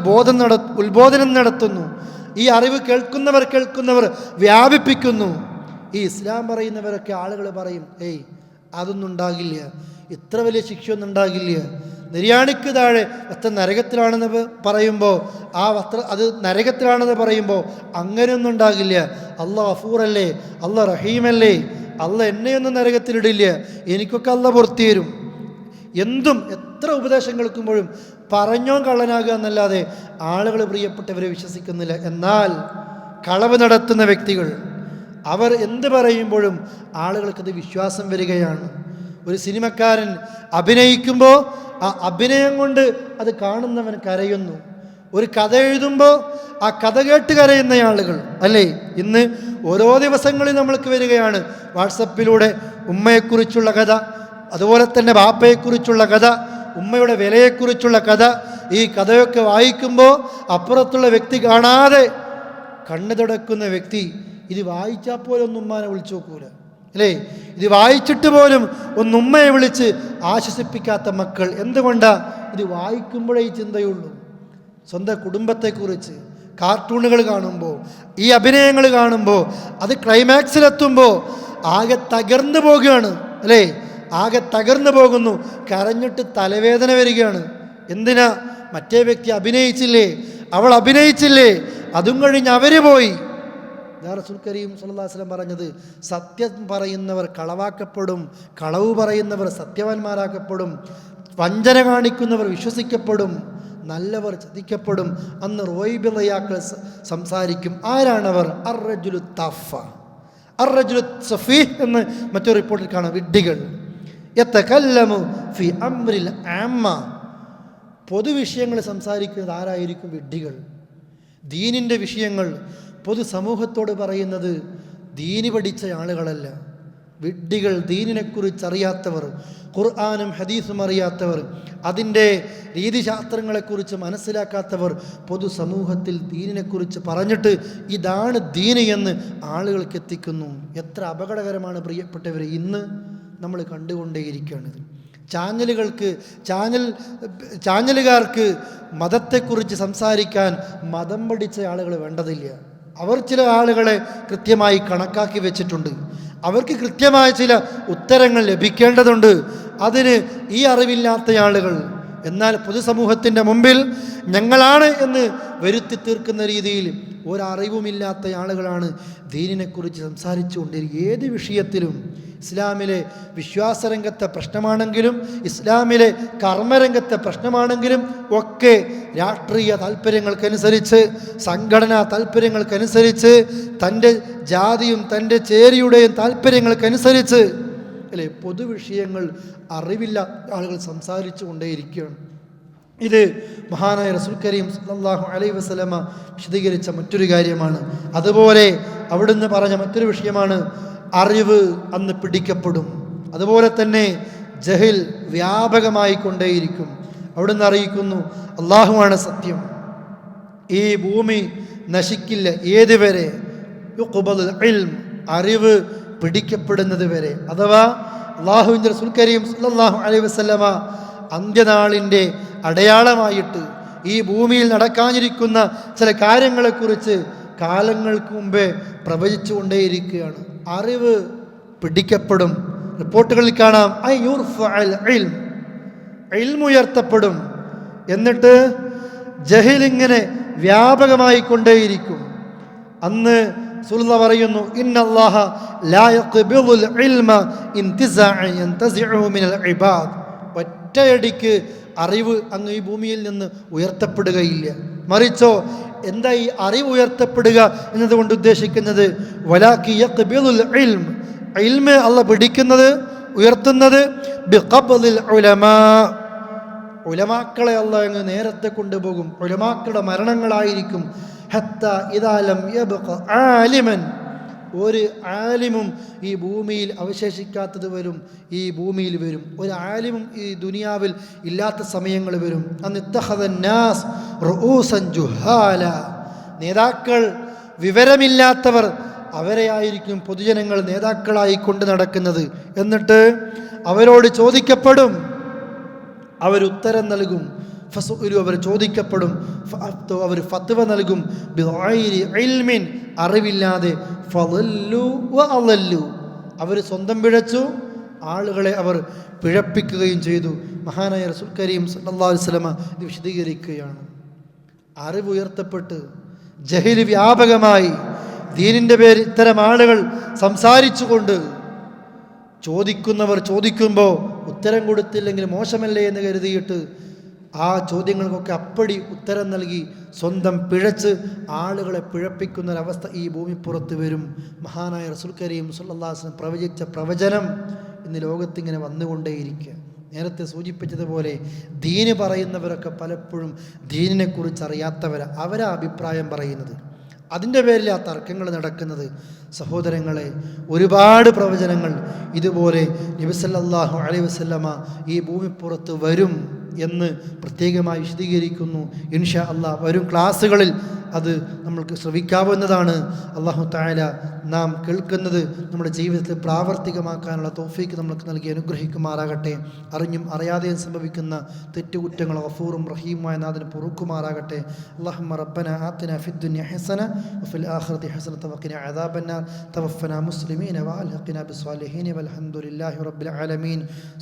ഉത്ബോധനം നടത്തുന്നു. ഈ അറിവ് കേൾക്കുന്നവർ വ്യാപിപ്പിക്കുന്നു. ഈ ഇസ്ലാം പറയുന്നവരൊക്കെ ആളുകൾ പറയും, അതൊന്നും ഉണ്ടാകില്ല, ഇത്ര വലിയ ശിക്ഷയൊന്നും ഉണ്ടാകില്ല. നിര്യാണിക്ക് താഴെ വസ്ത്രം നരകത്തിലാണെന്ന് പറയുമ്പോൾ അത് നരകത്തിലാണെന്ന് പറയുമ്പോൾ അങ്ങനെയൊന്നും ഉണ്ടാകില്ല. അള്ളാഹ് ഗഫൂറല്ലേ, അള്ളാഹ് റഹീമല്ലേ, അള്ളാഹ് എന്നെയൊന്നും നരകത്തിലിടില്ല, എനിക്കൊക്കെ അള്ളാഹ് പുറത്തു തരും. എന്തും എത്ര ഉപദേശം കേൾക്കുമ്പോഴും പറഞ്ഞോ കള്ളനാകുക എന്നല്ലാതെ ആളുകൾ പ്രിയപ്പെട്ടവരെ വിശ്വസിക്കുന്നില്ല. എന്നാൽ കളവ് നടത്തുന്ന വ്യക്തികൾ അവർ എന്ത് പറയുമ്പോഴും ആളുകൾക്കത് വിശ്വാസം വരികയാണ്. ഒരു സിനിമക്കാരൻ അഭിനയിക്കുമ്പോൾ ആ അഭിനയം കൊണ്ട് അത് കാണുന്നവൻ കരയുന്നു. ഒരു കഥ എഴുതുമ്പോൾ ആ കഥ കേട്ട് കരയുന്ന ആളുകൾ അല്ലേ? ഇന്ന് ഓരോ ദിവസങ്ങളിൽ നമ്മൾക്ക് വരികയാണ് വാട്സപ്പിലൂടെ ഉമ്മയെക്കുറിച്ചുള്ള കഥ, അതുപോലെ തന്നെ ബാപ്പയെക്കുറിച്ചുള്ള കഥ, ഉമ്മയുടെ വിലയെക്കുറിച്ചുള്ള കഥ. ഈ കഥയൊക്കെ വായിക്കുമ്പോൾ അപ്പുറത്തുള്ള വ്യക്തി കാണാതെ കണ്ണു തുടക്കുന്ന വ്യക്തി ഇത് വായിച്ചാൽ പോലും ഒന്നും ഉമ്മാനെ വിളിച്ചു നോക്കൂല അല്ലേ? ഇത് വായിച്ചിട്ട് പോലും ഒന്ന് ഉമ്മയെ വിളിച്ച് ആശ്വസിപ്പിക്കാത്ത മക്കൾ. എന്തുകൊണ്ടാ? ഇത് വായിക്കുമ്പോഴേ ഈ ചിന്തയുള്ളൂ. സ്വന്തം കുടുംബത്തെക്കുറിച്ച് കാർട്ടൂണുകൾ കാണുമ്പോൾ, ഈ അഭിനയങ്ങൾ കാണുമ്പോൾ, അത് ക്ലൈമാക്സിലെത്തുമ്പോൾ ആകെ തകർന്നു പോകുകയാണ് അല്ലേ? ആകെ തകർന്നു പോകുന്നു, കരഞ്ഞിട്ട് തലവേദന വരികയാണ്. എന്തിനാ? മറ്റേ വ്യക്തി അഭിനയിച്ചില്ലേ, അവൾ അഭിനയിച്ചില്ലേ, അതും കഴിഞ്ഞ് അവർ പോയി റസൂൽ കരീം സല്ലല്ലാഹു അലൈഹി വസല്ലം പറഞ്ഞത്, സത്യം പറയുന്നവർ കളവാക്കപ്പെടും, കളവ് പറയുന്നവർ സത്യവാന്മാരാക്കപ്പെടും, വഞ്ചന കാണിക്കുന്നവർ വിശ്വസിക്കപ്പെടും, നല്ലവർ ചതിക്കപ്പെടും. അന്ന് റോയിബിളയാക്കൾ സംസാരിക്കും. ആരാണവർ? അർറജുലു തഫ, അർറജുലു സഫീഹ് എന്ന് മറ്റൊരു റിപ്പോർട്ടിൽ കാണാം. വിഡ്ഢികൾ. യതകല്ലമു ഫി അംറിൽ ആമ്മ, പൊതുവിഷയങ്ങൾ സംസാരിക്കുന്നത് ആരായിരിക്കും? വിഡ്ഢികൾ. ദീനിൻ്റെ വിഷയങ്ങൾ പൊതുസമൂഹത്തോട് പറയുന്നത് ദീനി പഠിച്ച ആളുകളല്ല, വിഡ്ഢികൾ, ദീനിനെക്കുറിച്ച് അറിയാത്തവർ, ഖുർആനും ഹദീസും അറിയാത്തവർ, അതിൻ്റെ രീതിശാസ്ത്രങ്ങളെക്കുറിച്ച് മനസ്സിലാക്കാത്തവർ പൊതുസമൂഹത്തിൽ ദീനിനെക്കുറിച്ച് പറഞ്ഞിട്ട് ഇതാണ് ദീന് എന്ന് ആളുകൾക്ക് എത്തിക്കുന്നു. എത്ര അപകടകരമാണ് പ്രിയപ്പെട്ടവരെ, ഇന്ന് നമ്മൾ കണ്ടുകൊണ്ടേയിരിക്കുകയാണിത്. ചാനലുകാർക്ക് മതത്തെക്കുറിച്ച് സംസാരിക്കാൻ മതം പഠിച്ച ആളുകൾ വേണ്ടതില്ല. അവർ ചില ആളുകളെ കൃത്യമായി കണക്കാക്കി വെച്ചിട്ടുണ്ട്. അവർക്ക് കൃത്യമായ ചില ഉത്തരങ്ങൾ ലഭിക്കേണ്ടതുണ്ട്. അതിന് ഈ അറിവില്ലാത്ത ആളുകൾ, എന്നാൽ പൊതുസമൂഹത്തിൻ്റെ മുമ്പിൽ ഞങ്ങളാണ് എന്ന് വരുത്തി തീർക്കുന്ന രീതിയിൽ ഒരറിവുമില്ലാത്ത ആളുകളാണ് ദീനിനെക്കുറിച്ച് സംസാരിച്ചു കൊണ്ടിരിക്കുക. ഏത് വിഷയത്തിലും, ഇസ്ലാമിലെ വിശ്വാസരംഗത്തെ പ്രശ്നമാണെങ്കിലും ഇസ്ലാമിലെ കർമ്മരംഗത്തെ പ്രശ്നമാണെങ്കിലും ഒക്കെ രാഷ്ട്രീയ താല്പര്യങ്ങൾക്കനുസരിച്ച്, സംഘടനാ താല്പര്യങ്ങൾക്കനുസരിച്ച്, തൻ്റെ ജാതിയും തൻ്റെ ചേരിയുടെയും താല്പര്യങ്ങൾക്കനുസരിച്ച് അല്ലേ പൊതുവിഷയങ്ങൾ അറിവില്ല ആളുകൾ സംസാരിച്ചു കൊണ്ടേയിരിക്കുകയാണ്. ഇത് മഹാനായ റസൂൽ കരീം സല്ലല്ലാഹു അലൈഹി വസല്ലമ വിശദീകരിച്ച മറ്റൊരു കാര്യമാണ്. അതുപോലെ അവിടുന്ന് പറഞ്ഞ മറ്റൊരു വിഷയമാണ് അറിവ് അന്ന് പിടിക്കപ്പെടും. അതുപോലെ തന്നെ ജഹിൽ വ്യാപകമായി കൊണ്ടേയിരിക്കും. അവിടുന്ന് അറിയിക്കുന്നു, അള്ളാഹുവാണ് സത്യം, ഈ ഭൂമി നശിക്കില്ല ഏതുവരെ? യുഖ്ബലുൽ ഇൽം, അറിവ് പിടിക്കപ്പെടുന്നത് വരെ. അഥവാ അല്ലാഹുവിൻ്റെ റസൂൽ കരീം സല്ലല്ലാഹു അലൈഹി വസല്ലമ അന്ത്യനാളിൻ്റെ അടയാളമായിട്ട് ഈ ഭൂമിയിൽ നടക്കാനിരിക്കുന്ന ചില കാര്യങ്ങളെക്കുറിച്ച് കാലങ്ങൾക്ക് മുമ്പേ പ്രവചിച്ചു കൊണ്ടേയിരിക്കുകയാണ്. അറിവ് പിടിക്കപ്പെടും. റിപ്പോർട്ടുകളിൽ കാണാം, ഇൽമ് ഉയർത്തപ്പെടും. എന്നിട്ട് ജഹിലിങ്ങനെ വ്യാപകമായി കൊണ്ടേയിരിക്കും. അന്ന് റസൂലുള്ളാഹി പറയുന്നു, ഇന്നല്ലാഹ ലാ യഖ്ബിലുൽ ഇൽമ ഇന്തിസാഅൻ യൻതസിഉ മിനൽ ഇബാദ്, ഒറ്റയടിക്ക് അറിവ് അങ്ങ് ഈ ഭൂമിയിൽ നിന്ന് ഉയർത്തപ്പെടുകയില്ല. മറിച്ചോ എന്താ ഈ അറിവ് ഉയർത്തപ്പെടുക എന്നതുകൊണ്ട് ഉദ്ദേശിക്കുന്നത്? വലാകി യഖ്ബിലുൽ ഇൽം, ഇൽമ് അല്ലാഹ് പിടിക്കുന്നത്, ഉയർത്തുന്നത് ബിഖബ്ലിൽ ഉലമാ, ഉലമാക്കളെ അല്ലാഹ് അങ്ങ് നേരത്തെ കൊണ്ടുപോകും. ഉലമാക്കളുടെ മരണങ്ങളായിരിക്കും. ഹത്താ ഇദാ ലം യബ്ഖ ആലിമൻ, ഒരു ആലിമും ഈ ഭൂമിയിൽ അവശേഷിക്കാത്തത് വരും, ഈ ഭൂമിയിൽ വരും. ഒരു ആലിമും ഈ ദുനിയാവിൽ ഇല്ലാത്ത സമയങ്ങൾ വരും. അന്ന് ഇത്തഖദന്നാസ് റൂസൻ ജുഹാല, നേതാക്കൾ വിവരമില്ലാത്തവർ, അവരെയായിരിക്കും പൊതുജനങ്ങൾ നേതാക്കളായി കൊണ്ട് നടക്കുന്നത്. എന്നിട്ട് അവരോട് ചോദിക്കപ്പെടും, അവരുത്തരം നൽകും. ഫസുഇലു, അവർ ചോദിക്കപ്പെടും. അവർ ഫത്വ നൽകും. ബിഗൈരി ഇൽമിൻ, അറിവില്ലാതെ. ഫളല്ലു വഅളല്ലു, അവർ സ്വന്തം പിഴച്ചു, ആളുകളെ അവർ പിഴപ്പിക്കുകയും ചെയ്തു. മഹാനായ റസൂൽ കരീം സല്ലല്ലാഹു അലൈഹി വസല്ലമ ഇത് വിശദീകരിക്കുകയാണ്. അറിവ് ഉയർത്തപ്പെട്ട് ജഹിൽ വ്യാപകമായി ദീനിൻ്റെ പേരിൽ ഇത്തരം ആളുകൾ സംസാരിച്ചുകൊണ്ട്, ചോദിക്കുന്നവർ ചോദിക്കുമ്പോൾ ഉത്തരം കൊടുത്തില്ലെങ്കിൽ മോശമല്ലേ എന്ന് കരുതിയിട്ട് ആ ചോദ്യങ്ങൾക്കൊക്കെ അപ്പടി ഉത്തരം നൽകി സ്വന്തം പിഴച്ച് ആളുകളെ പിഴപ്പിക്കുന്നൊരവസ്ഥ ഈ ഭൂമിപ്പുറത്ത് വരും. മഹാനായ റസൂൽ കരീം സല്ലല്ലാഹു അലൈഹി വസല്ലം പ്രവചിച്ച പ്രവചനം ഇന്ന് ലോകത്തിങ്ങനെ വന്നുകൊണ്ടേയിരിക്കുക. നേരത്തെ സൂചിപ്പിച്ചതുപോലെ ദീന് പറയുന്നവരൊക്കെ പലപ്പോഴും ദീനിനെക്കുറിച്ച് അറിയാത്തവരാണ്, അവരാ അഭിപ്രായം പറയുന്നത്. അതിൻ്റെ പേരിൽ ആ തർക്കങ്ങൾ നടക്കുന്നത്. സഹോദരങ്ങളെ, ഒരുപാട് പ്രവചനങ്ങൾ ഇതുപോലെ നബി സല്ലല്ലാഹു അലൈഹി വസല്ലമ ഈ ഭൂമിപ്പുറത്ത് വരും എന്ന് പ്രത്യേകമായി വിശദീകരിക്കുന്നു. ഇൻഷാ അല്ലാഹ് വരും ക്ലാസ്സുകളിൽ അത് നമ്മൾക്ക് ശ്രവിക്കാവുന്നതാണ്. അല്ലാഹു തആല നാം കേൾക്കുന്നത് നമ്മുടെ ജീവിതത്തിൽ പ്രാവർത്തികമാക്കാനുള്ള തൗഫീക്ക് നമ്മൾക്ക് നൽകി അനുഗ്രഹിക്കുമാറാകട്ടെ. അറിഞ്ഞും അറിയാതെയും സംഭവിക്കുന്ന തെറ്റുകുറ്റങ്ങൾ ഗഫൂറും റഹീമുമായ നാഥന് പൊറുക്കുമാറാകട്ടെ. അല്ലാഹുമ്മ റബ്ബനാ ആതിനാ ഫിദ്ദുനിയ ഹസന വഫിൽ ആഖിറതി ഹസനത വഖിനാ അദാബന്നാർ. തവഫനാ മുസ്ലിമീന വഅൽഹിഖ്നാ ബിസ്സാലിഹീൻ വൽഹംദുലില്ലാഹി റബ്ബിൽ ആലമീൻ.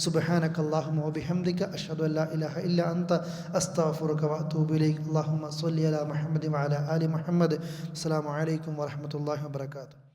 സുബ്ഹാനക അല്ലാഹുമ്മ വബിഹംദിക അഷ്ഹദു അൻ ലാ ഇലാഹ ഇല്ല അൻത അസ്തഗ്ഫിറുക വഅതൂബു ഇലൈക്. അല്ലാഹുമ്മ സ്വല്ലി അലാ മുഹമ്മദി വഅലാ ആലി മുഹമ്മദ്. അസ്സലാമു അലൈക്കും വറഹ്മത്തുള്ളാഹി വബറകാതുഹു.